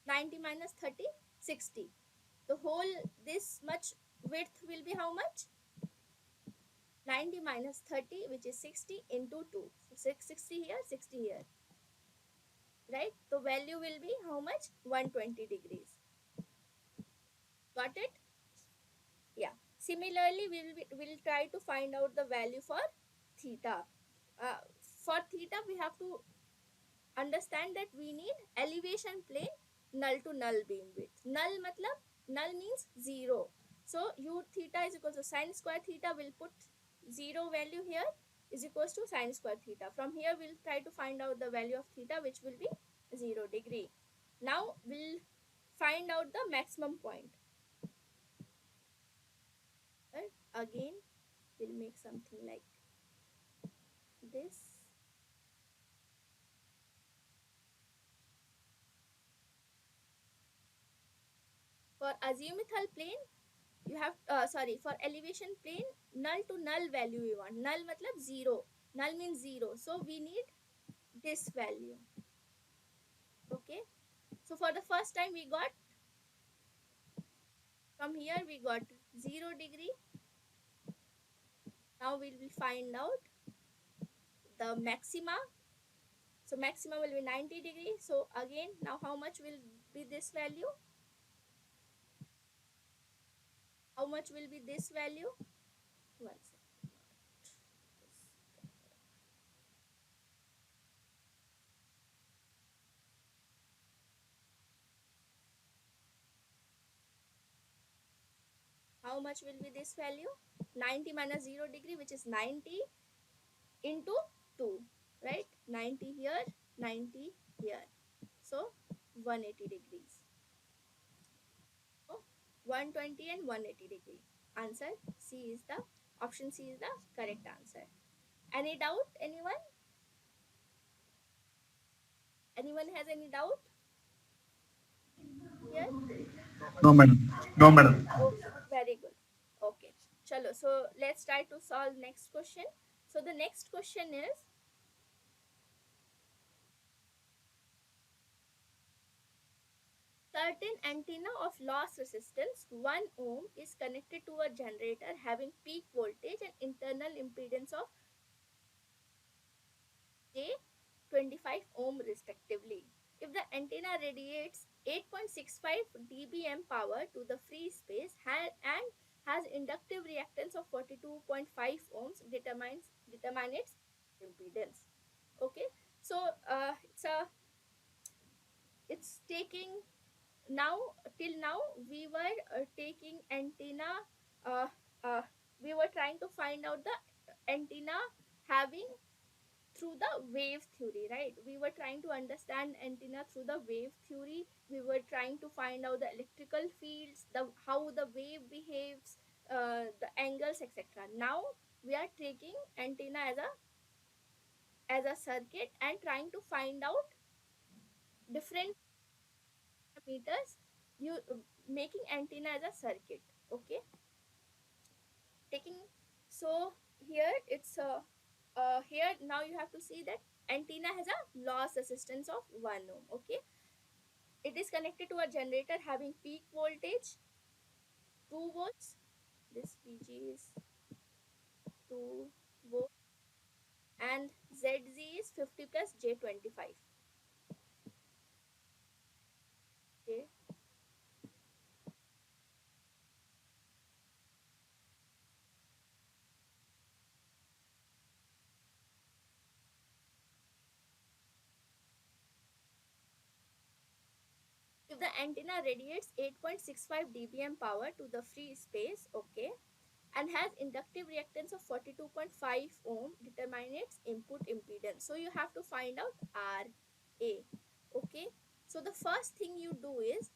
90 minus 30? 60. The whole this much width will be how much? 90 minus 30, which is 60 into 2. So 60 here, 60 here. right? The value will be how much? 120 degrees. Got it? Yeah. Similarly, we'll try to find out the value for theta. Uh, for theta, we have to understand that we need elevation plane null to null beamwidth. Null matlab, null means 0. So u theta is equal to sine square theta. We'll put 0 value here is equals to sine square theta. From here we'll try to find out the value of theta, which will be 0 degree. Now we'll find out the maximum point. Right? Again we'll make something like this. For azimuthal plane, you have sorry, for elevation plane, null to null value we want. Null matlab 0. Null means 0. So we need this value. Okay. So for the first time we got, from here we got 0 degree. Now we will find out the maxima. So maxima will be 90 degree. So again, now how much will be this value? How much will be this value? One second. How much will be this value? 90 minus 0 degree, which is 90 into 2, right? 90 here, 90 here. So 180 degrees. So 120 and 180 degree. Answer C is the option C is the correct answer. Any doubt? Anyone? Anyone has any doubt here? No, madam. No, madam. Okay, very good. Okay, chalo. So let's try to solve next question. So the next question is, certain antenna of loss resistance 1 ohm is connected to a generator having peak voltage and internal impedance of J 25 ohm respectively. If the antenna radiates 8.65 dBm power to the free space and has inductive reactance of 42.5 ohms, determine its impedance. Okay, so it's taking, now till now we were taking antenna, uh, uh, we were trying to find out the antenna having through the wave theory, right? We were trying to understand antenna through the wave theory. We were trying to find out the electrical fields, the how the wave behaves, the angles, etc. Now we are taking antenna as a circuit and trying to find out different meters, you making antenna as a circuit. Okay, taking, so here it's here now you have to see that antenna has a loss resistance of 1 ohm. Okay, it is connected to a generator having peak voltage 2 volts. This VG is 2 volts and ZZ is 50 plus J25. Okay, if the antenna radiates 8.65 dBm power to the free space, okay, and has inductive reactance of 42.5 ohm, determine its input impedance. So you have to find out RA. Okay, so the first thing you do is,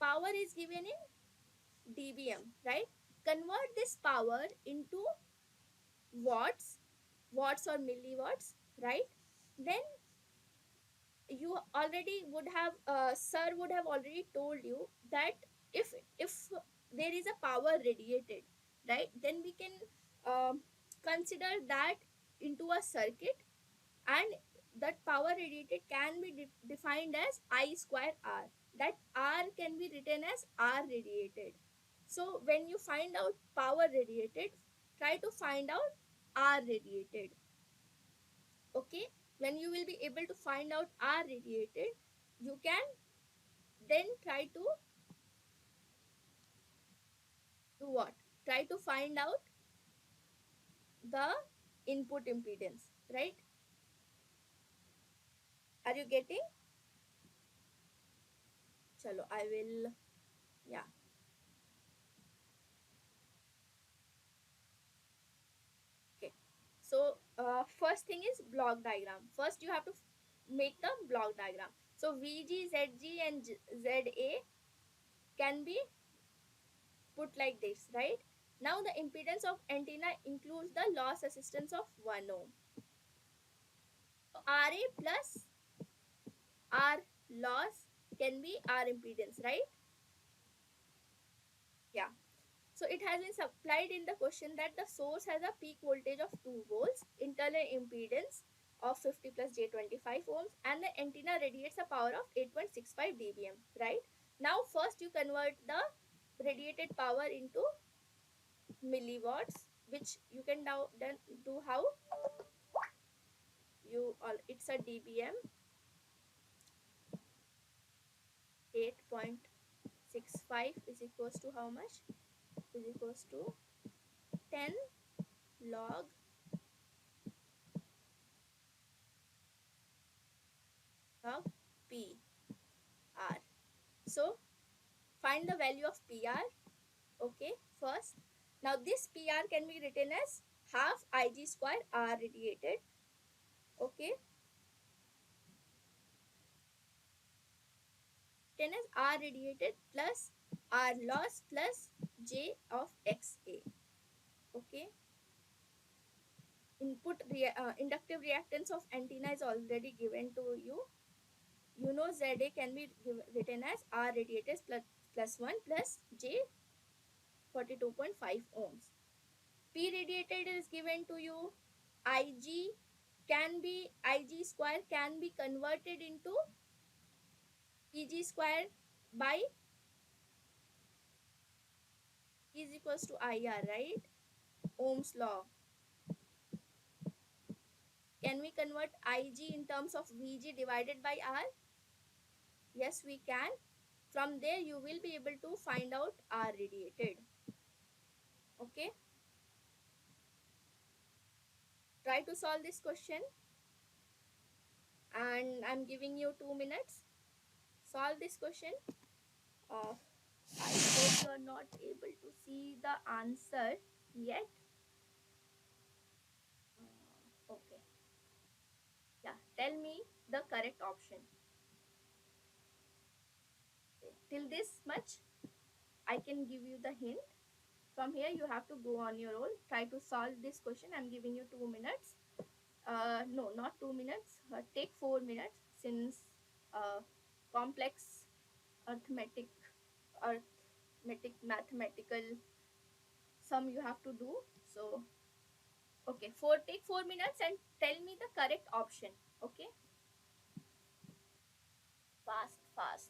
power is given in dBm, right? Convert this power into watts, watts or milliwatts, right? Then you already would have, sir would have already told you that if there is a power radiated, right, then we can consider that into a circuit, and that power radiated can be defined as I square R. That R can be written as R radiated. So when you find out power radiated, try to find out R radiated. Okay, when you will be able to find out R radiated, you can then try to do what? Try to find out the input impedance, right? Are you getting? Chalo, I will, yeah. Okay. So, first thing is block diagram. First, you have to make the block diagram. So, VG, ZG, and ZA can be put like this, right? Now, the impedance of antenna includes the loss resistance of 1 ohm. So, RA plus R loss can be R impedance, right? Yeah. So it has been supplied in the question that the source has a peak voltage of 2 volts, internal impedance of 50 plus J25 ohms, and the antenna radiates a power of 8.65 dBm, right? Now first you convert the radiated power into milliwatts, which you can now then do how? You all, it's a dBm, 8.65 is equals to how much? Is equals to 10 log log P R. So find the value of PR. Okay, first. Now this PR can be written as half Ig square R radiated. Okay, written as R radiated plus R loss plus J of XA. Okay, inductive reactance of antenna is already given to you. You know ZA can be written as R radiated plus 1 plus J 42.5 ohms. P radiated is given to you. Ig can be, Ig square can be converted into Eg square by E is equals to IR, right? Ohm's law. Can we convert Ig in terms of Vg divided by R? Yes, we can. From there, you will be able to find out R radiated. Okay. Try to solve this question. And I'm giving you 2 minutes. Solve this question. Uh, I hope you are not able to see the answer yet. Okay. Yeah. Tell me the correct option. Okay. Till this much, I can give you the hint. From here, you have to go on your own. Try to solve this question. I'm giving you 2 minutes. No, not 2 minutes. Take 4 minutes since complex arithmetic, mathematical sum you have to do. So, okay, take 4 minutes and tell me the correct option. Okay, fast, fast.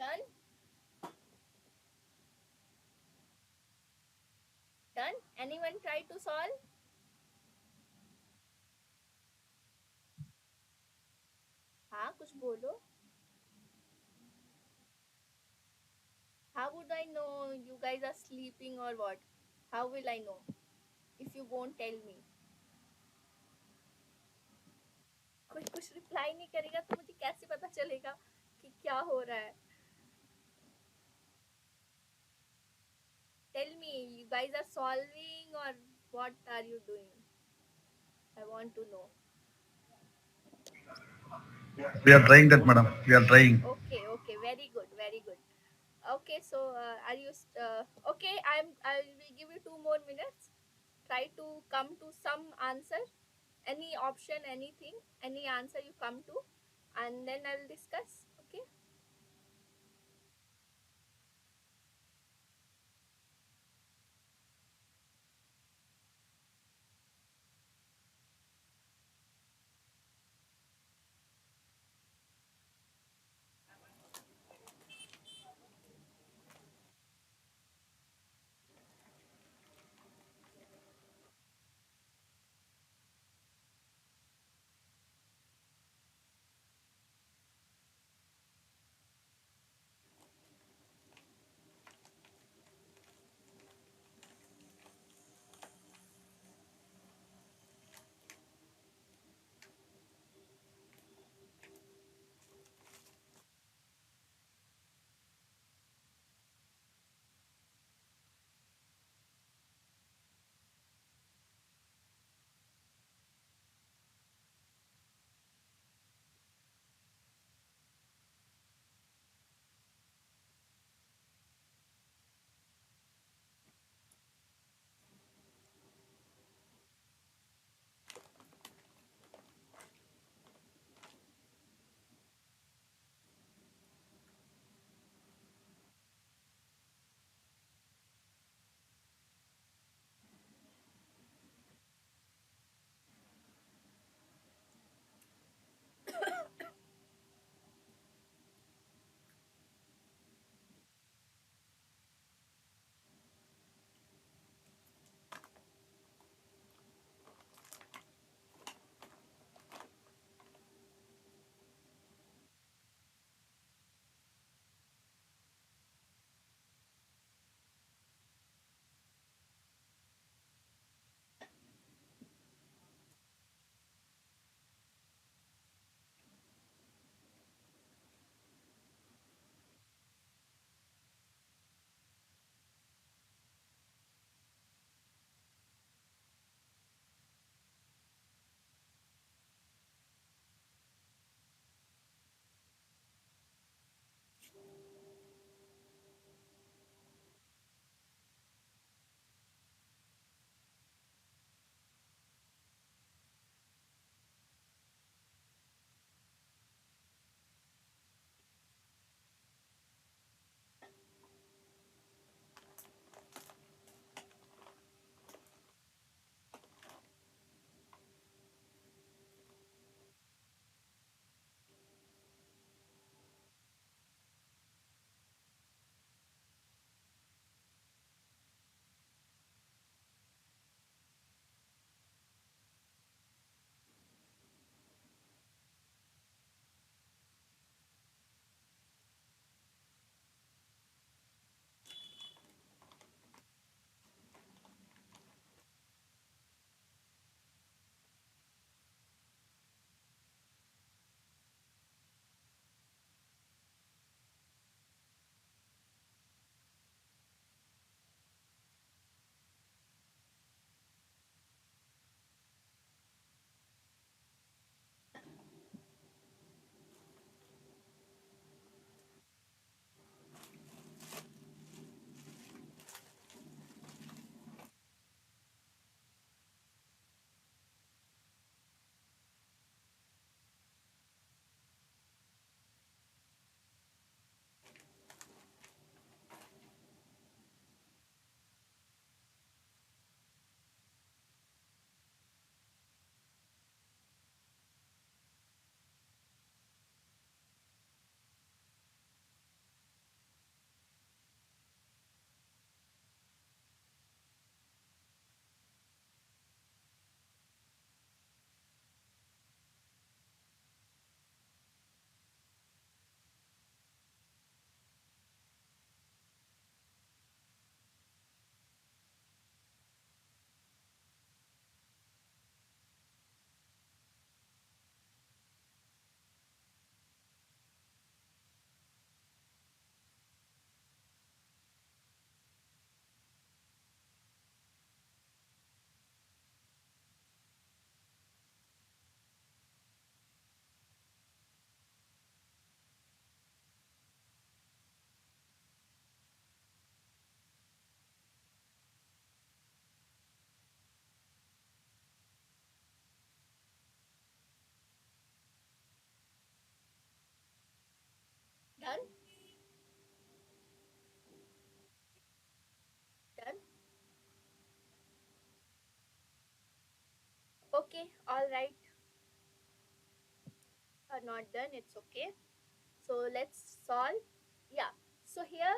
Done? Done? Anyone try to solve? हाँ कुछ बोलो. How would I know you guys are sleeping or what? How will I know if you won't tell me? कोई कुछ reply नहीं करेगा तो मुझे कैसे पता चलेगा कि क्या हो रहा है? Tell me, you guys are solving or what are you doing? I want to know. We are trying that, madam. We are trying. Okay, okay, very good, very good. Okay, so are you okay? I will give you 2 more minutes. Try to come to some answer, any option, anything, any answer you come to, and then I will discuss. Okay. Okay, all right. Not done. It's okay. So let's solve. Yeah. So here,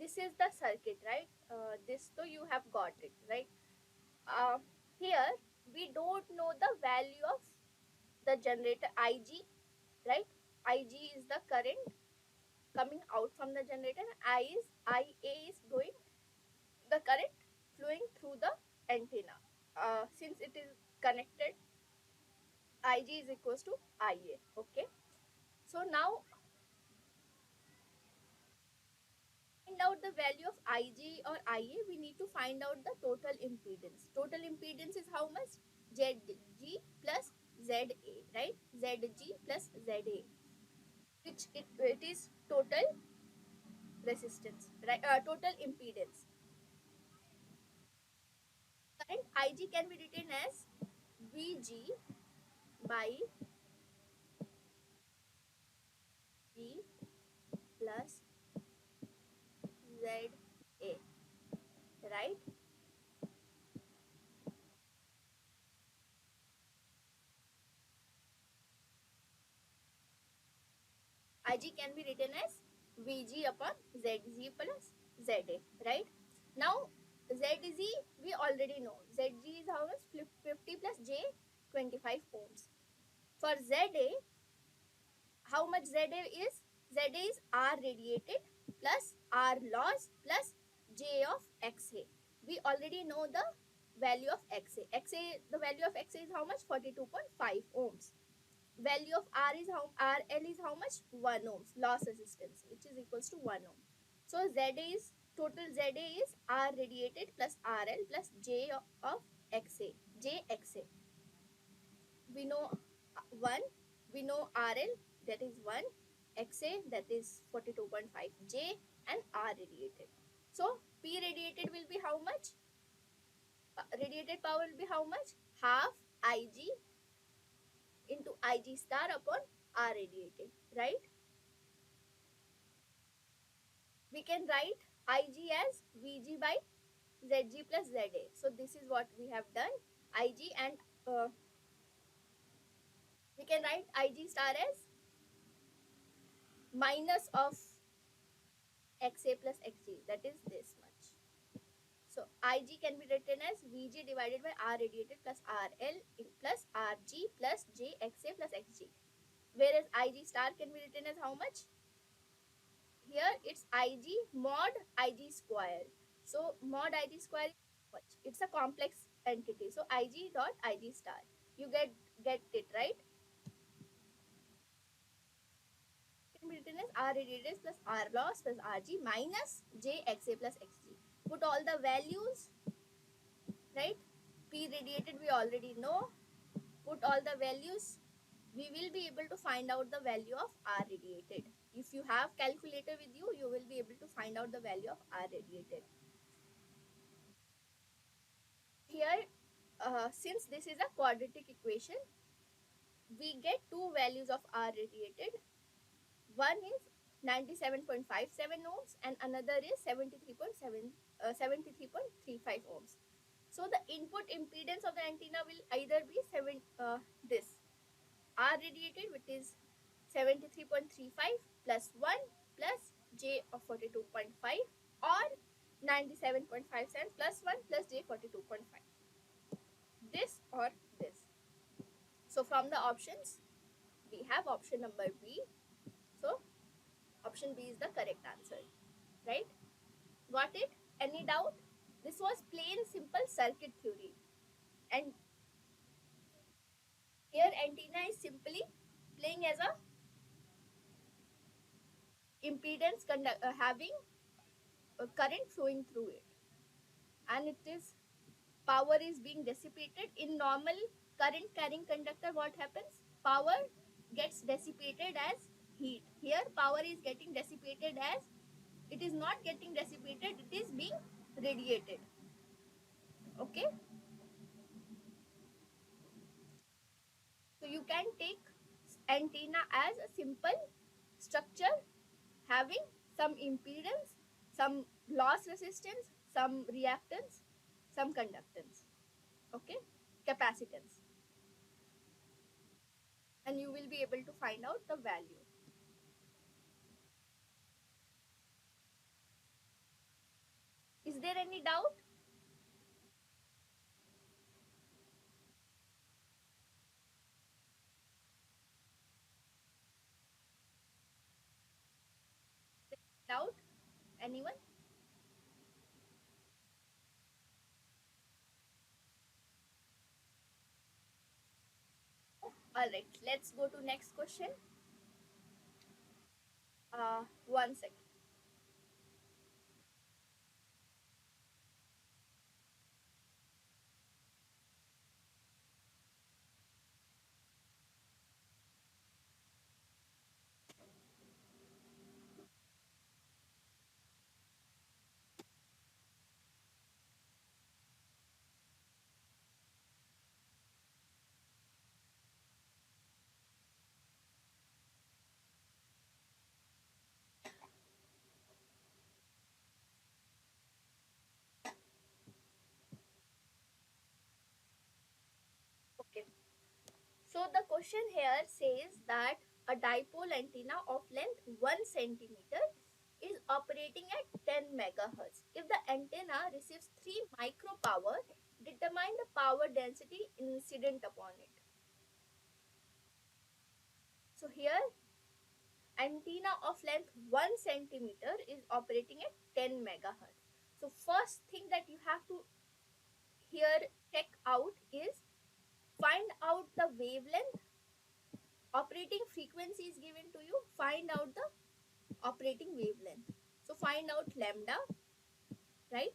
this is the circuit, right? This so you have got it, right? Uh, Here we don't know the value of the generator Ig, right? Ig is the current coming out from the generator. Ia is going the current flowing through the antenna. Since it is connected, Ig is equals to Ia. Okay. So now find out the value of Ig or Ia, we need to find out the total impedance. Total impedance is how much? Zg plus Za, right? Zg plus Za, which it is total resistance, right? Total impedance. Current Ig can be written as Vg by G plus Za, right? Ig can be written as Vg upon Zg plus Za, right? Now, Zg we already know. Zg is how much? 50 plus J 25 ohms. For Za, how much Za is? Za is R radiated plus R loss plus J of Xa. We already know the value of Xa. The value of Xa is how much? 42.5 ohms. Value of R is how RL is how much? 1 ohms loss resistance, which is equals to 1 ohm. So ZA is total ZA is R radiated plus RL plus J of XA. JXA. We know 1, we know RL, that is 1, XA, that is 42.5, J and R radiated. So P radiated will be how much? Radiated power will be how much? Half Ig into Ig star upon R radiated, right? We can write Ig as Vg by Zg plus Za. So this is what we have done. Ig and we can write Ig star as minus of Xa plus Xg. That is this much. So Ig can be written as Vg divided by R radiated plus RL plus Rg plus Jxa plus Xg. Whereas Ig star can be written as how much? Here it's Ig mod Ig square. So mod Ig square is much. It's a complex entity. So Ig dot Ig star. You get it right? Can be written as R radiated plus R loss plus Rg minus Jxa plus Xg. Put all the values, right? P radiated we already know. Put all the values. We will be able to find out the value of R radiated. If you have calculator with you, you will be able to find out the value of R radiated. Here, since this is a quadratic equation, we get two values of R radiated. One is 97.57 ohms and another is 73.35 ohms. So the input impedance of the antenna will either be this R radiated, which is 73.35 plus 1 plus J of 42.5, or 97.57 plus 1 plus J 42.5. This or this. So from the options, we have option number B. So option B is the correct answer, right? Got it? Any doubt? This was plain simple circuit theory. And here antenna is simply playing as a impedance having a current flowing through it. And it is power is being dissipated. In normal current carrying conductor, what happens? Power gets dissipated as heat. Here power is getting dissipated as, it is not getting dissipated, it is being radiated. Okay, so you can take antenna as a simple structure having some impedance, some loss resistance, some reactance, some conductance. Okay, capacitance, and you will be able to find out the value. Is there any doubt? Doubt? Anyone? All right, let's go to next question. 1 second. Okay. So the question here says that a dipole antenna of length 1 centimeter is operating at 10 megahertz. If the antenna receives 3 micropower, determine the power density incident upon it. So here antenna of length 1 centimeter is operating at 10 megahertz. So first thing that you have to here check out is find out the wavelength. Operating frequency is given to you, find out the operating wavelength. So find out lambda, right?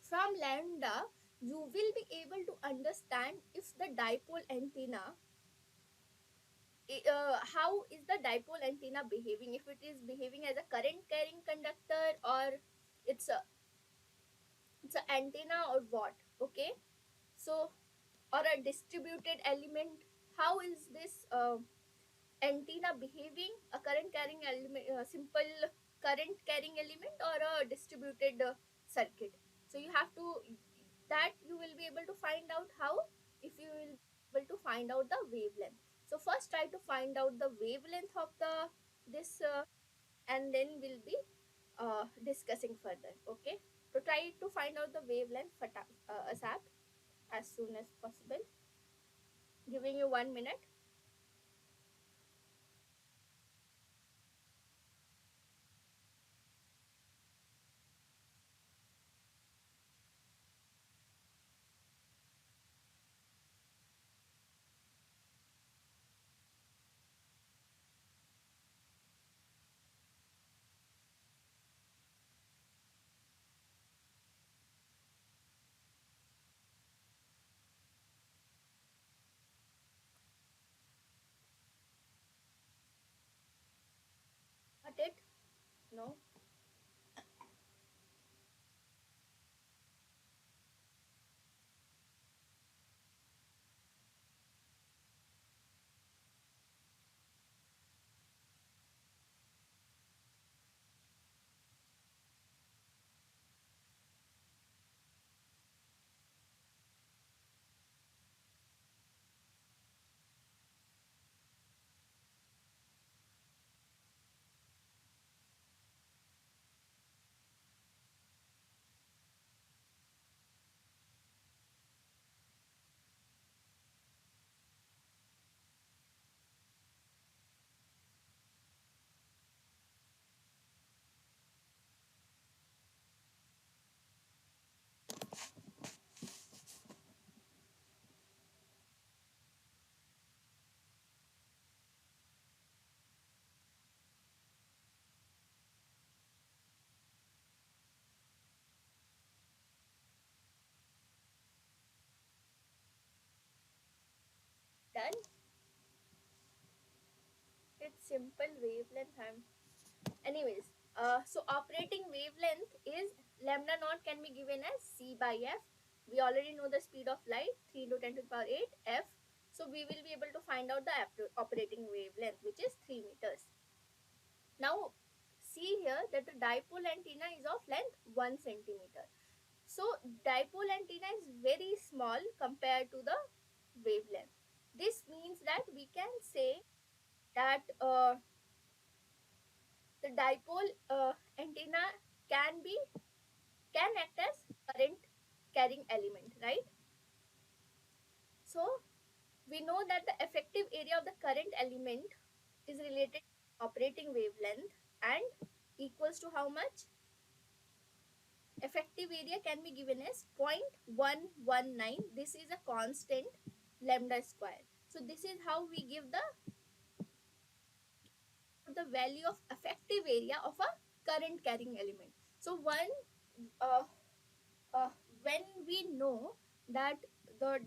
From lambda you will be able to understand if the dipole antenna, how is the dipole antenna behaving, if it is behaving as a current carrying conductor, or it's a it's an antenna or what. Okay, so or a distributed element, how is this antenna behaving, a current carrying element, simple current carrying element, or a distributed circuit. So you have to, that you will be able to find out how, if you will be able to find out the wavelength. So first try to find out the wavelength of the this and then we'll be discussing further. Okay, so try to find out the wavelength asap as soon as possible. Giving you 1 minute. Got it? No. Done. It's simple wavelength. Anyways, so operating wavelength is lambda naught can be given as c by f. We already know the speed of light, 3 into 10 to the power 8 f. So we will be able to find out the operating wavelength, which is 3 meters. Now see here that the dipole antenna is of length 1 centimeter. So dipole antenna is very small compared to the wavelength. This means that we can say that the dipole antenna can be can act as current carrying element, right? So we know that the effective area of the current element is related to operating wavelength and equals to how much? Effective area can be given as 0.119. This is a constant lambda square. So this is how we give the value of effective area of a current carrying element. So uh, uh, when we know that the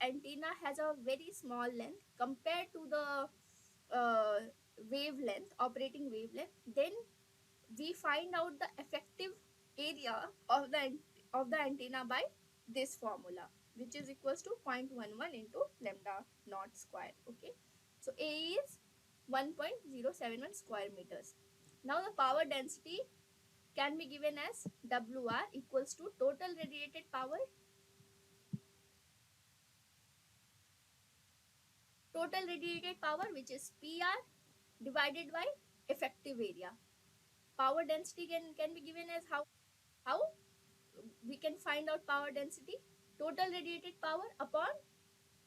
antenna has a very small length compared to the wavelength, operating wavelength, then we find out the effective area of the antenna by this formula, which is equals to 0.11 into lambda naught square. Okay, so A is 1.071 square meters. Now the power density can be given as WR equals to total radiated power, which is PR, divided by effective area. Power density can be given as how we can find out power density? Total radiated power upon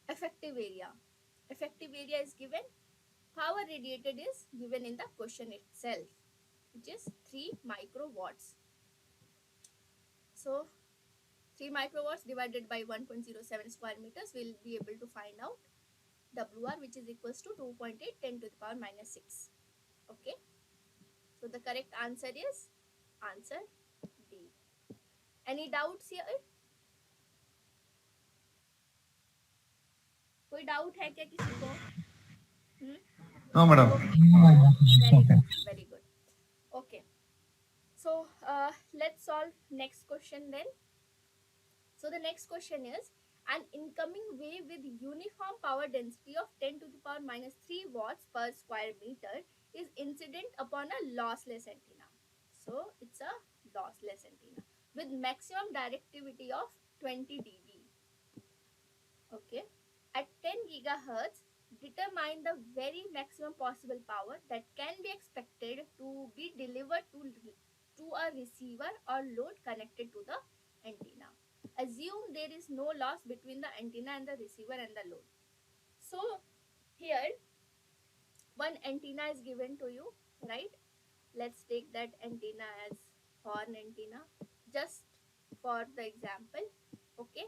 effective area. Effective area is given, power radiated is given in the question itself, which is 3 microwatts. So 3 microwatts divided by 1.07 square meters, we'll be able to find out WR, which is equals to 2.8 10 to the power minus 6. Okay, so the correct answer is answer D. Any doubts here? कोई doubt है क्या किसी को? No, madam. Okay, very good, very good. Okay, so let's solve next question then. So the next question is, an incoming wave with uniform power density of 10 to the power minus 3 watts per square meter is incident upon a lossless antenna. So it's a lossless antenna with maximum directivity of 20 dB. Okay, at 10 gigahertz, determine the very maximum possible power that can be expected to be delivered to a receiver or load connected to the antenna. Assume there is no loss between the antenna and the receiver and the load. So here one antenna is given to you, right? Let's take that antenna as horn antenna just for the example. Okay,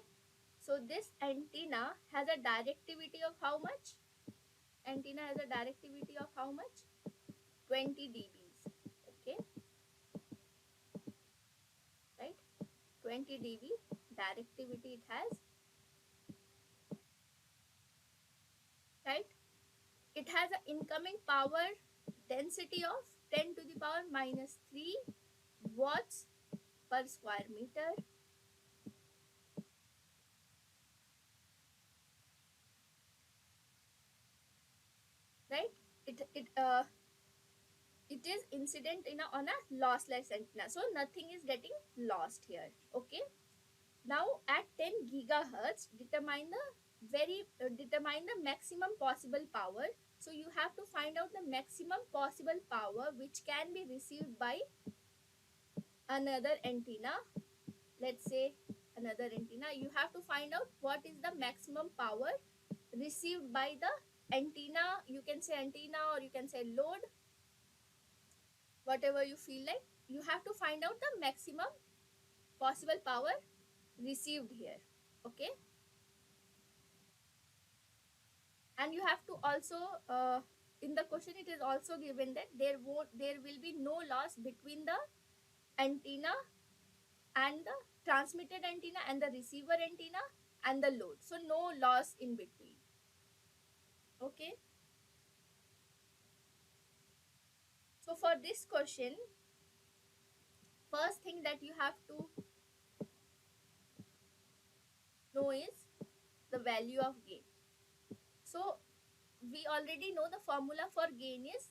so this antenna has a directivity of how much? Antenna has a directivity of how much? 20 dBs. Okay, right? 20 dB directivity it has, right? It has an incoming power density of 10 to the power minus 3 watts per square meter, right? It is incident on a lossless antenna, so nothing is getting lost here. Okay, now at 10 gigahertz, determine the maximum possible power. So you have to find out the maximum possible power which can be received by another antenna. Let's say another antenna, you have to find out what is the maximum power received by the antenna. You can say antenna or you can say load, whatever you feel like. You have to find out the maximum possible power received here. Okay, and you have to also in the question it is also given that there will be no loss between the antenna and the transmitted antenna and the receiver antenna and the load, so no loss in between. Okay, so for this question, first thing that you have to know is the value of gain. So we already know the formula for gain is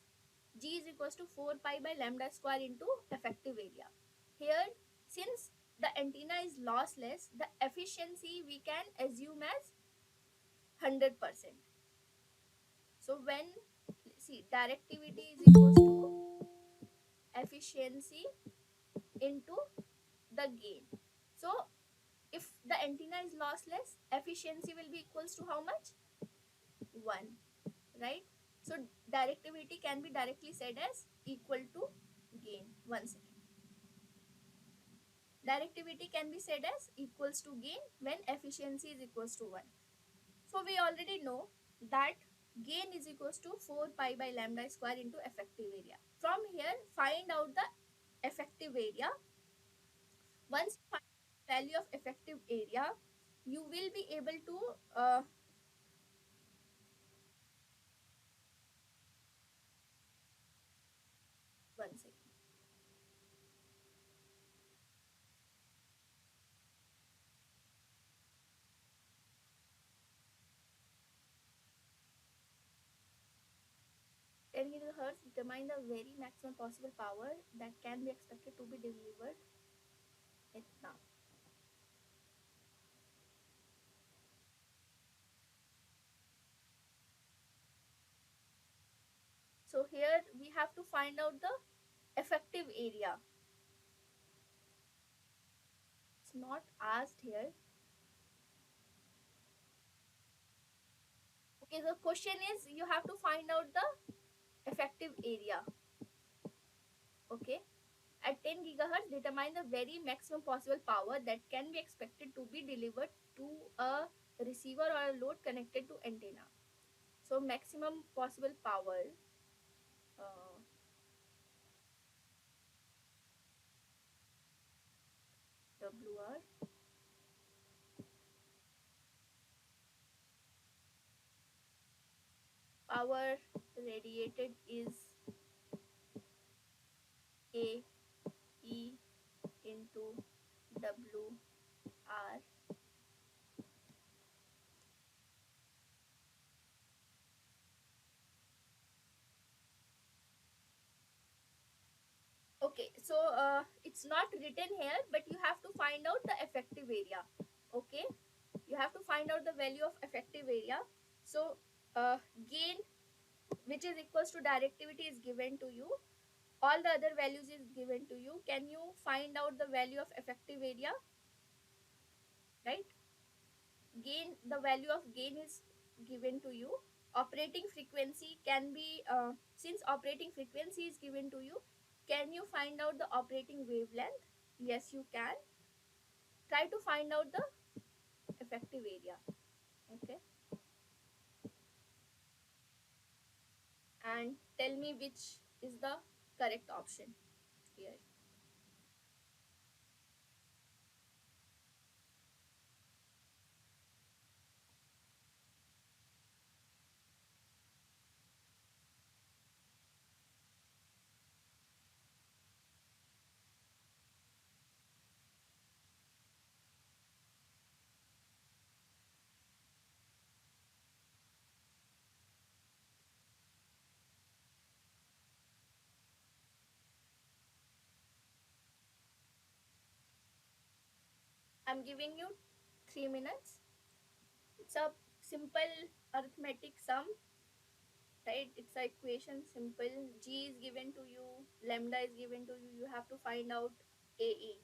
G is equals to 4 pi by lambda square into effective area. Here, since the the antenna is lossless, the efficiency we can assume as 100%. So when, see, directivity is equals to efficiency into the gain. So if the antenna is lossless, efficiency will be equals to how much? 1, right? So directivity can be directly said as equal to gain. One second. Directivity can be said as equals to gain when efficiency is equals to 1. So we already know that gain is equals to 4 pi by lambda square into effective area. From here, find out the effective area. Once you find the value of effective area, you will be able to one second. Ten kilohertz determine the very maximum possible power that can be expected to be delivered. Itna. So here we have to find out the effective area. It's not asked here. Okay, the question is you have to find out the effective area. Okay, at 10 gigahertz determine the very maximum possible power that can be expected to be delivered to a receiver or a load connected to antenna. So maximum possible power, uh, WR, power radiated is A E into WR. Okay, so it's not written here, but you have to find out the effective area. Okay, you have to find out the value of effective area. So gain, which is equals to directivity, is given to you. All the other values is given to you. Can you find out the value of effective area? Right, gain, the value of gain is given to you. Operating frequency can be, since operating frequency is given to you, can you find out the operating wavelength? Yes, you can. Try to find out the effective area. Okay, and tell me which is the correct option here. I'm giving you 3 minutes. It's a simple arithmetic sum, right? It's a equation, simple. G is given to you, lambda is given to you. You have to find out AE.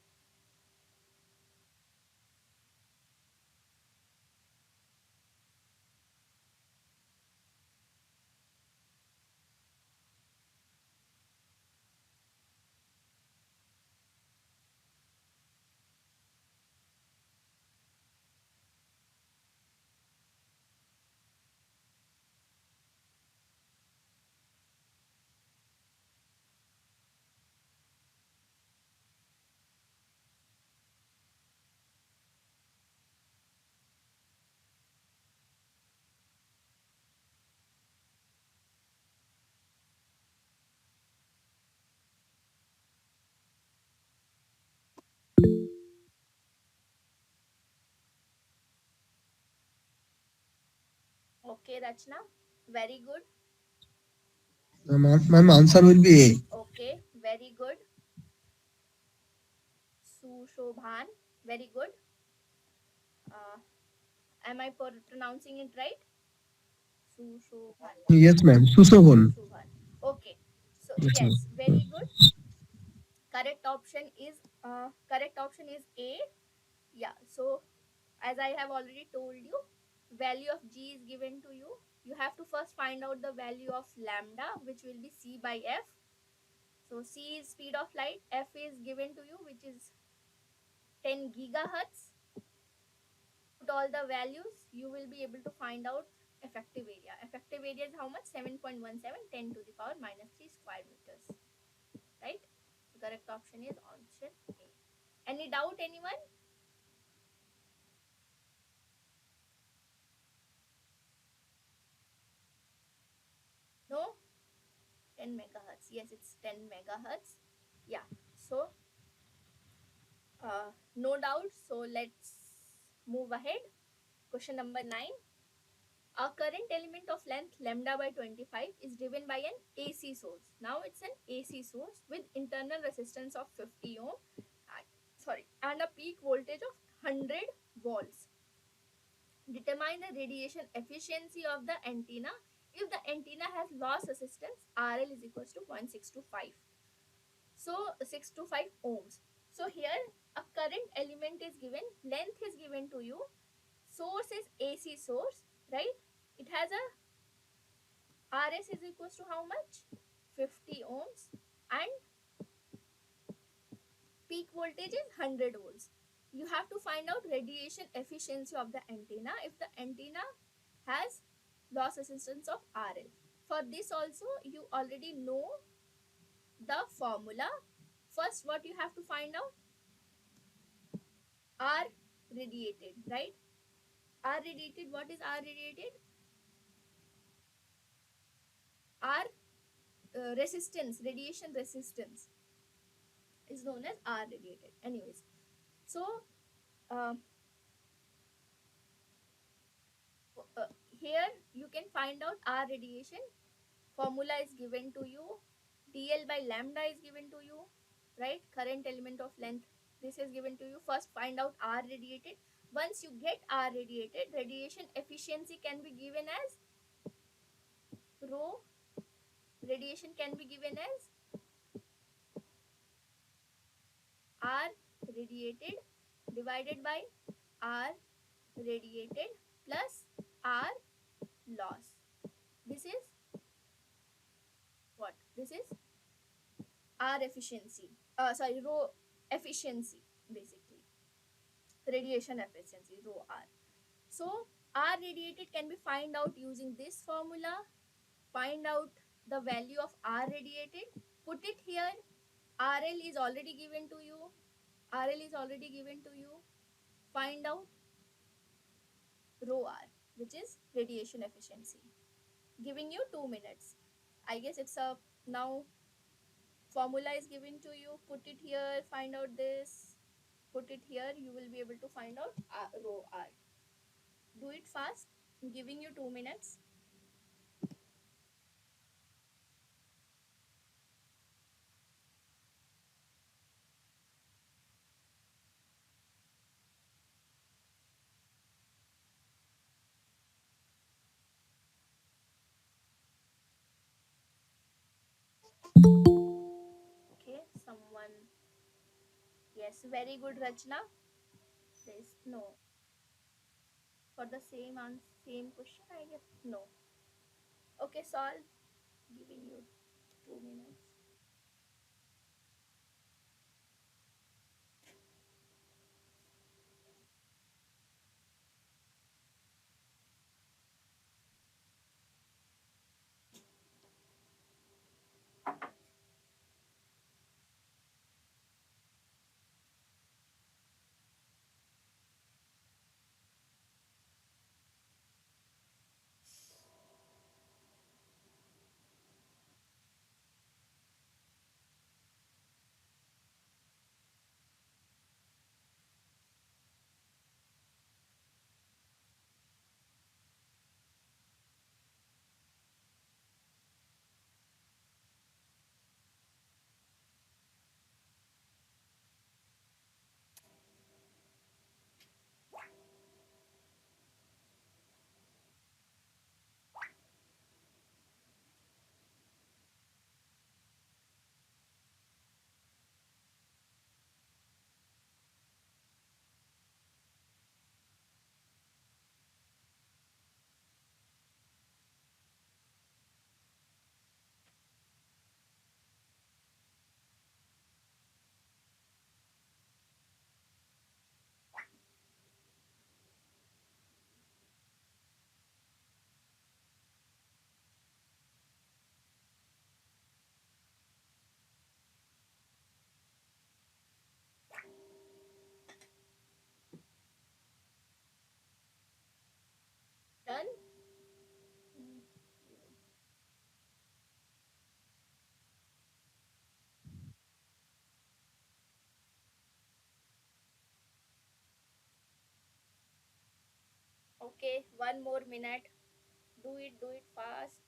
Okay, Rachna, very good. Ma'am, answer will be A. Okay, very good. Sushobhan. Very good. Uh, am I pronouncing it right? Sushobhan. Yes, ma'am. Susobon. Sushobhan. Okay. So Yes, ma'am. yes, very good. Correct option is A. Yeah. So as I have already told you, value of G is given to you. You have to first find out the value of lambda, which will be C by F. So C is speed of light, F is given to you, which is 10 gigahertz. Put all the values, you will be able to find out effective area. Effective area is how much? 7.17, 10 to the power minus 3 square meters. Right? The correct option is option A. Any doubt, anyone? No? 10 megahertz. Yes, it's 10 megahertz. Yeah. So, no doubt. So, let's move ahead. Question number 9. A current element of length lambda by 25 is driven by an AC source. Now it's an AC source with internal resistance of 50 ohm, and a peak voltage of 100 volts. Determine the radiation efficiency of the antenna if the antenna has loss resistance RL is equals to 0.625. So 6 to 5 ohms. So here a current element is given, length is given to you, source is AC source, right? It has a RS is equals to how much? 50 ohms, and peak voltage is 100 volts. You have to find out radiation efficiency of the antenna if the antenna has loss resistance of RL. For this also you already know the formula. First what you have to find out? R radiated, right? R radiated, what is R radiated? R resistance, radiation resistance is known as R radiated. Anyways, so uh, uh, here you can find out R radiation. Formula is given to you. DL by lambda is given to you, right? Current element of length. This is given to you. First find out R radiated. Once you get R radiated, radiation efficiency can be given as rho. Radiation can be given as R radiated divided by R radiated plus R loss. This is what? This is R efficiency. Rho efficiency basically. Radiation efficiency, rho R. So R radiated can be find out using this formula. Find out the value of R radiated. Put it here. RL is already given to you. RL is already given to you. Find out rho R, which is radiation efficiency. Giving you 2 minutes. I guess it's a now formula is given to you. Put it here. Find out this. Put it here. You will be able to find out rho R. Do it fast. I'm giving you 2 minutes. Okay, someone. Yes, very good, Rachna. Please, no. For the same question, I guess no. Okay, solve. Giving you 2 minutes. Okay, 1 more minute. Do it fast.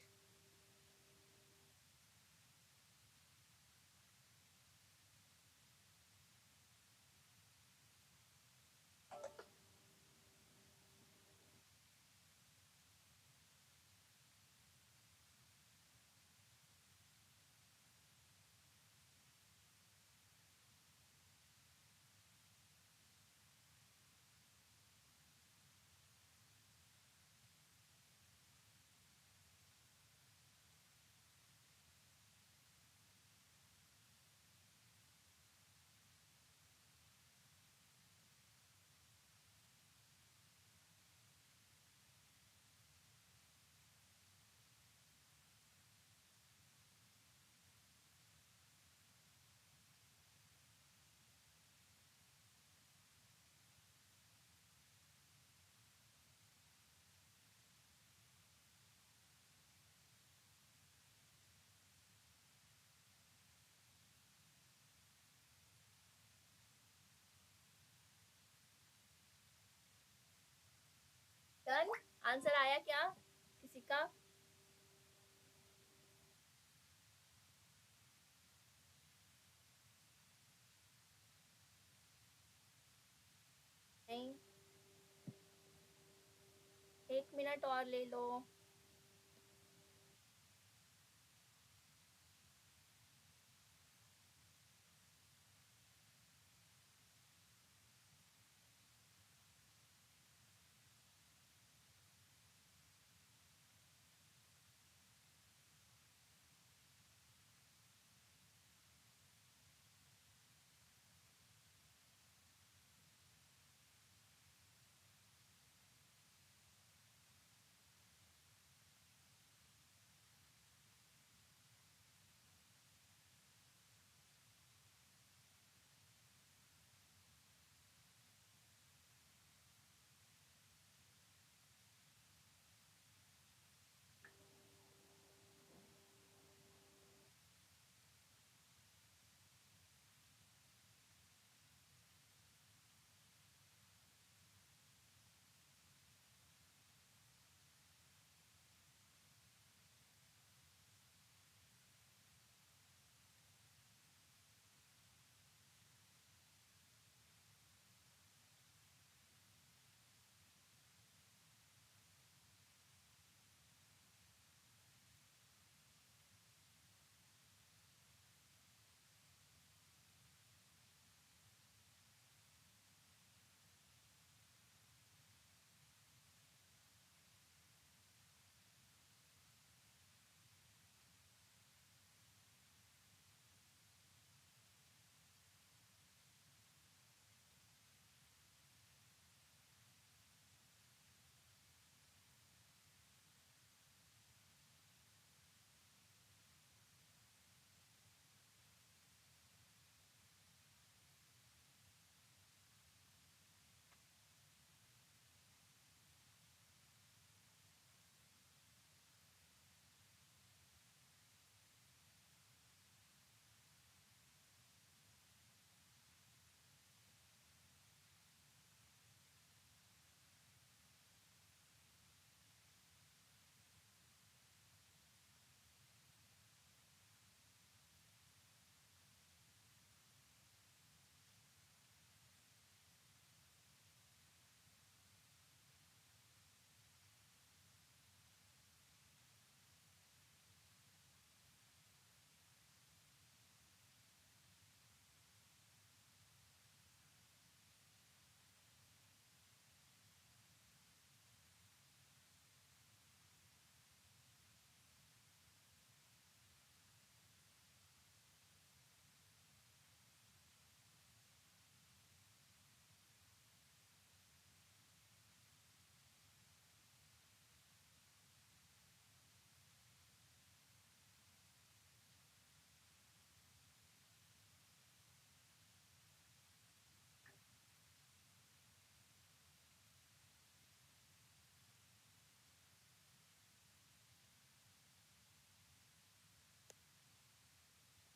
Done. Answer आया क्या किसी का? नहीं। 1 minute और ले लो।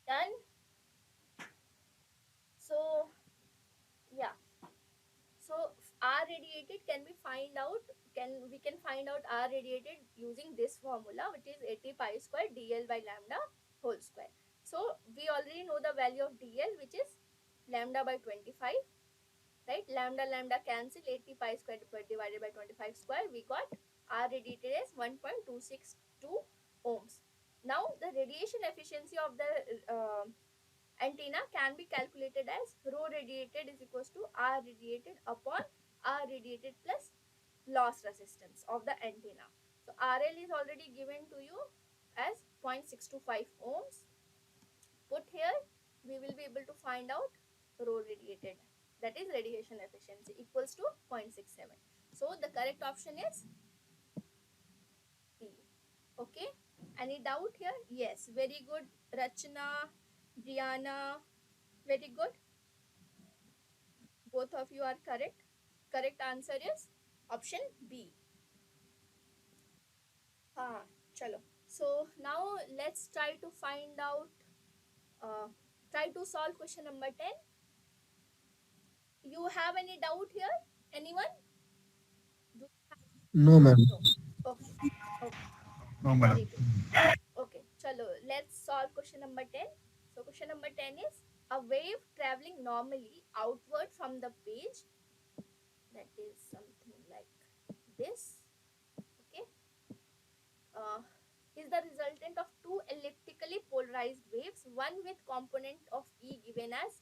Done. So yeah, so R radiated can be find out, we can find out R radiated using this formula, which is 80 pi square dl by lambda whole square. So we already know the value of dl, which is lambda by 25, right? Lambda lambda cancel, 80 pi square divided by 25 square, we got R radiated as 1.262 ohms. Now the radiation efficiency of the antenna can be calculated as rho radiated is equals to R radiated upon R radiated plus loss resistance of the antenna. So RL is already given to you as 0.625 ohms. Put here, we will be able to find out rho radiated, that is radiation efficiency, equals to 0.67. So the correct option is B. Okay, any doubt here? Yes, very good, Rachna, Brianna, very good. Both of you are correct. Correct answer is option B. हाँ चलो. So now let's try to find out, try to solve question number 10. You have any doubt here? Anyone? Do you have? No, ma'am. No. Okay. Okay. No, madam. Very good. Okay. Chalo. Let's solve question number 10. So question number 10 is a wave traveling normally outward from the page, that is something like this. Okay. Uh, is the resultant of two elliptically polarized waves, one with component of E given as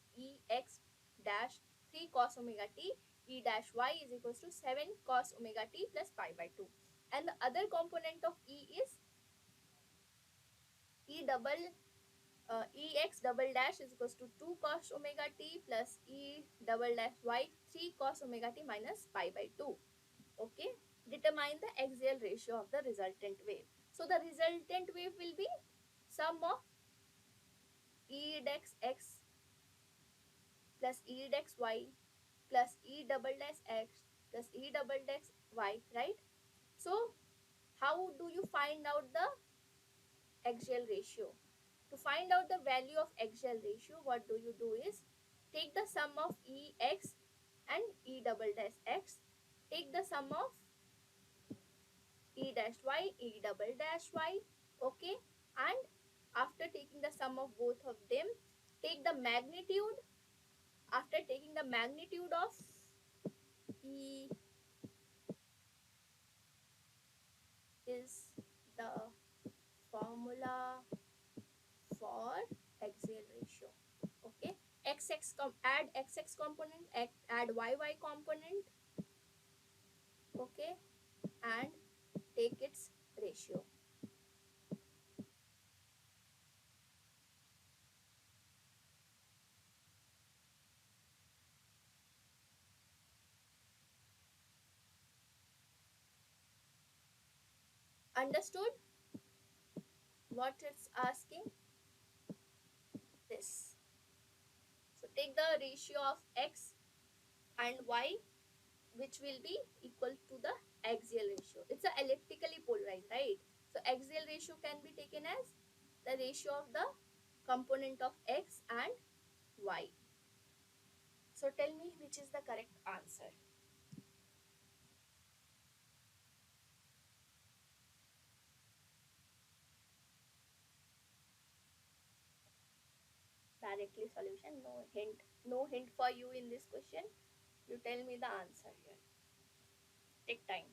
Ex dash 3 cos omega t, E dash y is equals to 7 cos omega t plus pi by 2. And the other component of E is E double Ex double dash is equals to 2 cos omega t plus E double dash y 3 cos omega t minus pi by 2. Okay, determine the axial ratio of the resultant wave. So the resultant wave will be sum of E dex x plus E dex y plus E double dash x plus E double dash y, right? So how do you find out the axial ratio? To find out the value of axial ratio, what do you do is take the sum of Ex and E double dash x, take the sum of E dash y, E double dash y, okay, and after taking the sum of both of them, take the magnitude. After taking the magnitude of E is the formula for axial ratio. Okay, add xx component, add yy component, okay, and take its ratio. Understood what it's asking? This. So take the ratio of x and y, which will be equal to the axial ratio. It's a elliptically polarized, right? So axial ratio can be taken as the ratio of the component of x and y. So tell me which is the correct answer. Directly solution, no hint. No hint for you in this question. You tell me the answer here. Take time.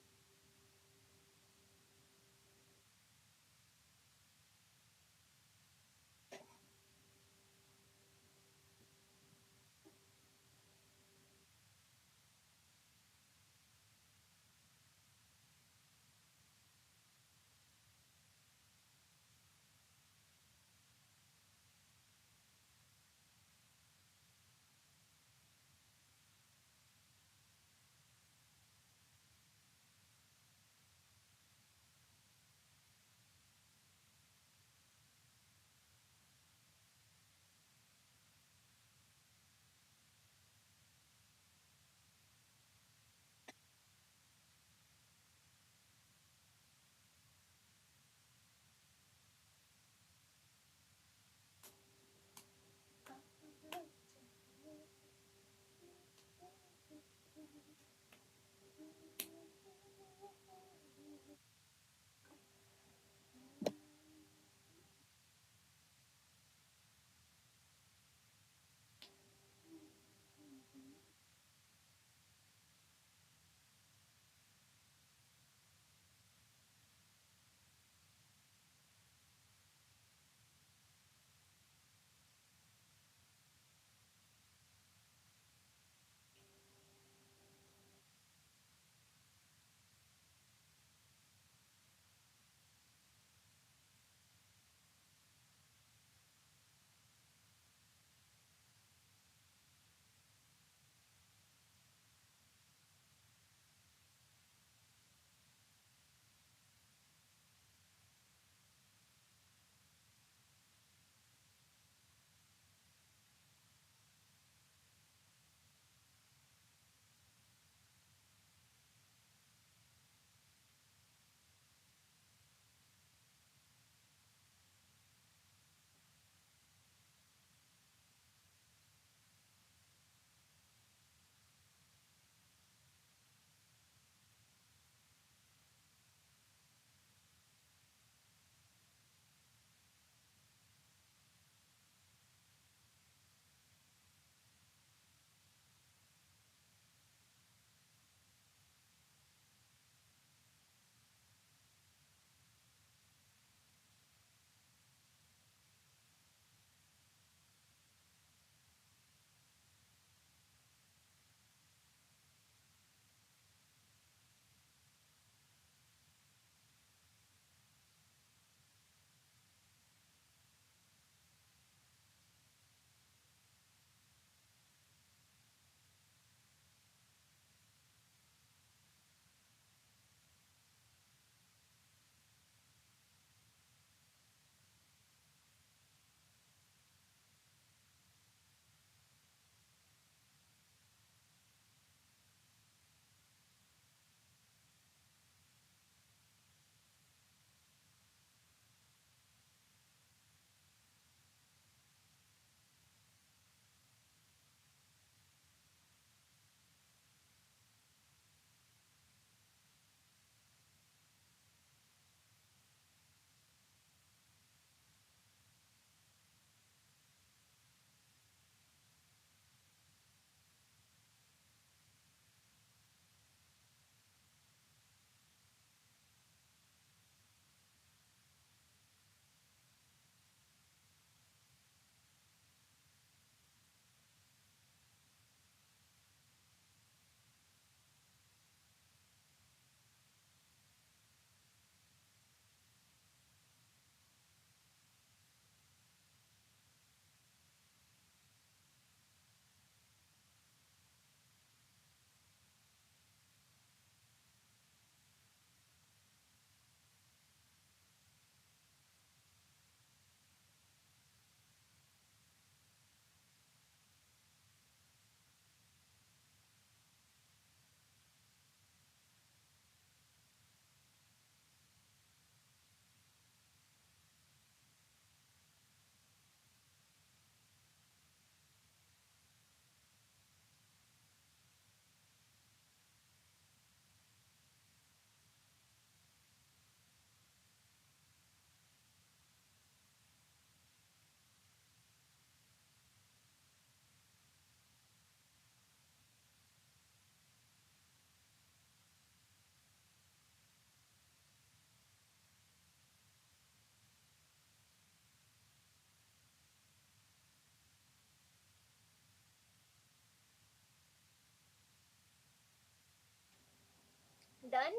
Done?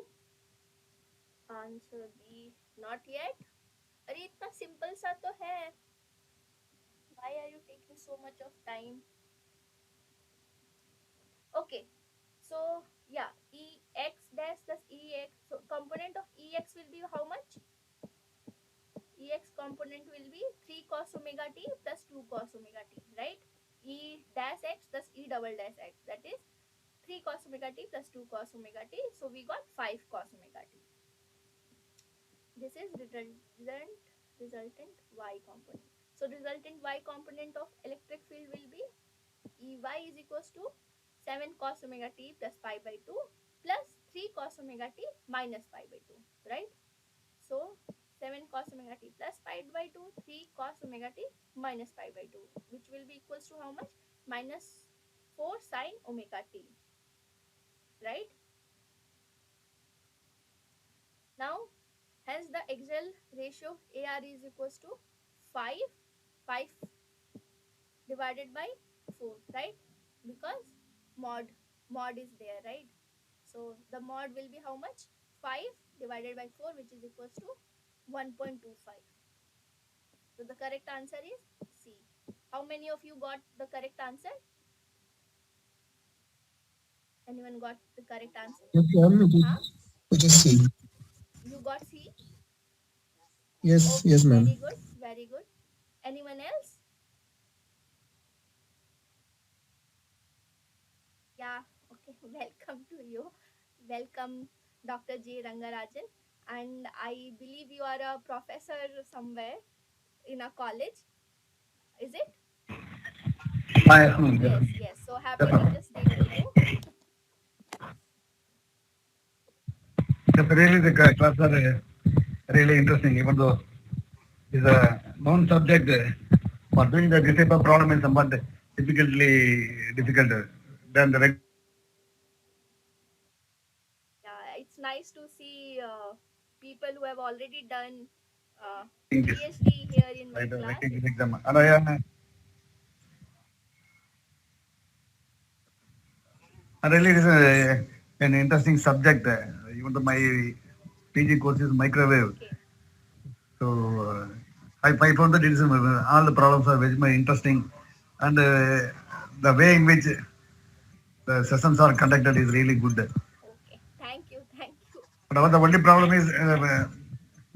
Answer B. Not yet? अरे इतना simple सा तो है. Why are you taking so much of time? Okay. So yeah, ex dash plus ex. So component of ex will be how much? Ex component will be 3 cos omega t plus 2 cos omega t, right? E dash x plus e double dash x, that is 3 cos omega t plus 2 cos omega t. So we got 5 cos omega t. This is resultant y component. So resultant y component of electric field will be Ey is equals to 7 cos omega t plus pi by 2 plus 3 cos omega t minus pi by 2, right? So 7 cos omega t plus pi by 2, 3 cos omega t minus pi by 2, which will be equals to how much? Minus 4 sin omega t, right? Now, hence the axial ratio of AR is equals to 5 pi divided by 4, right? Because mod mod is there, right? So the mod will be how much? 5 divided by 4, which is equals to 1.25. So the correct answer is C. How many of you got the correct answer? Anyone got the correct answer? Yes, ma'am. Huh? It is C. You got C? Yes, Okay, yes, very ma'am. good, very good. Anyone else? Yeah, okay. Welcome to you. Welcome, Dr. J. Rangarajan. And I believe you are a professor somewhere in a college. Is it? I am Yes, definitely. yes. So happy Teachers Day to you. Really, the class are really interesting, even though it's a known subject. For doing the this type of problem is somewhat difficultly difficult than the regular Yeah, it's nice to see people who have already done English, PhD here in my right? class. Writing this It's exam. And really, it is an interesting subject. Even though my PG course is microwave, okay. so I found that it is all the problems are very much interesting, and the way in which the sessions are conducted is really good. Okay. Thank you. Thank you. But the only problem is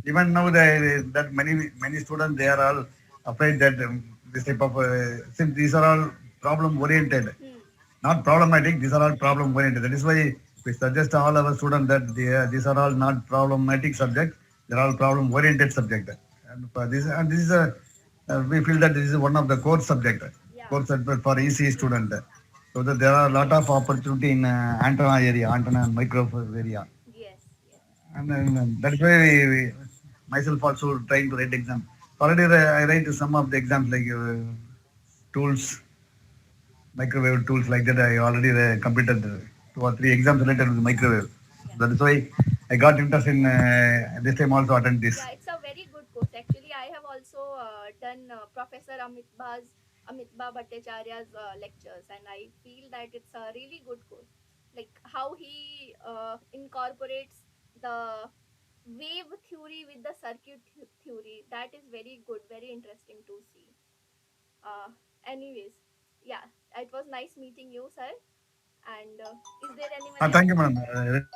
even now that many students they are all afraid that this type of since these are all problem oriented, Hmm. not problematic. These are all problem oriented. That is why we suggest all our students that these are all not problematic subjects. They are all problem oriented subject. And for this and this is a we feel that this is one of the core subject, Yeah. core subject for ECE student. So that there are a lot of opportunity in antenna area, antenna and microwave area. Yes. Yes. And then that's why myself also trying to write exam. Already I write some of the exams like tools, microwave tools like that. I already completed 2 or 3 exams related with microwave. Yeah. That is why I got interest in this time also attend this. Yeah, it's a very good course. Actually, I have also done Professor Amitba Bhattacharya's lectures, and I feel that it's a really good course. Like how he incorporates the wave theory with the circuit theory. That is very good, very interesting to see. Uh, anyways, yeah, it was nice meeting you, sir. And is there anyone Thank else you, madam.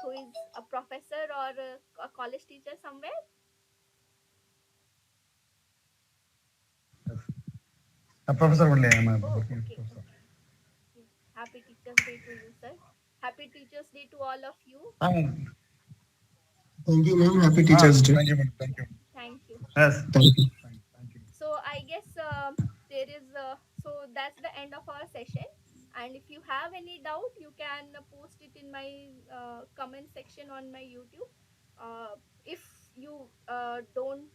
who is a professor or a college teacher somewhere? A professor only. I am Oh, working as okay, professor. okay. Yes. Happy Teachers Day to you, sir. Happy Teachers Day to all of you. Thank you, ma'am. Happy Teachers Day. Thank you, madam. Thank you. Thank you. Yes. Thank you. Thank you. So I guess there is that's the end of our session. And if you have any doubt, you can post it in my comment section on my YouTube. If you don't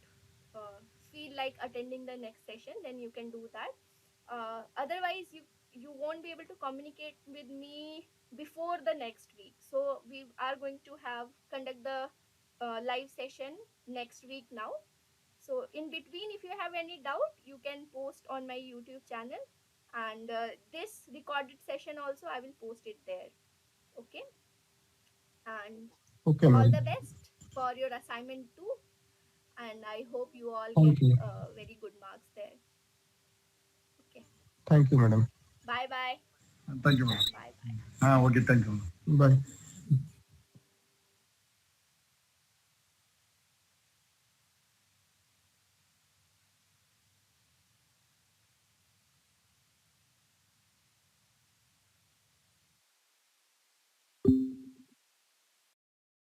feel like attending the next session, then you can do that. Otherwise, you won't be able to communicate with me before the next week. So we are going to have conduct the live session next week now. So in between, if you have any doubt, you can post on my YouTube channel, and this recorded session also I will post it there. Okay, and Okay, all ma'am. the best for your assignment too, and I hope you all get Thank you. very good marks there. Okay, Thank you, madam. bye bye. Thank you, madam. Bye bye. Okay, thank you. Bye.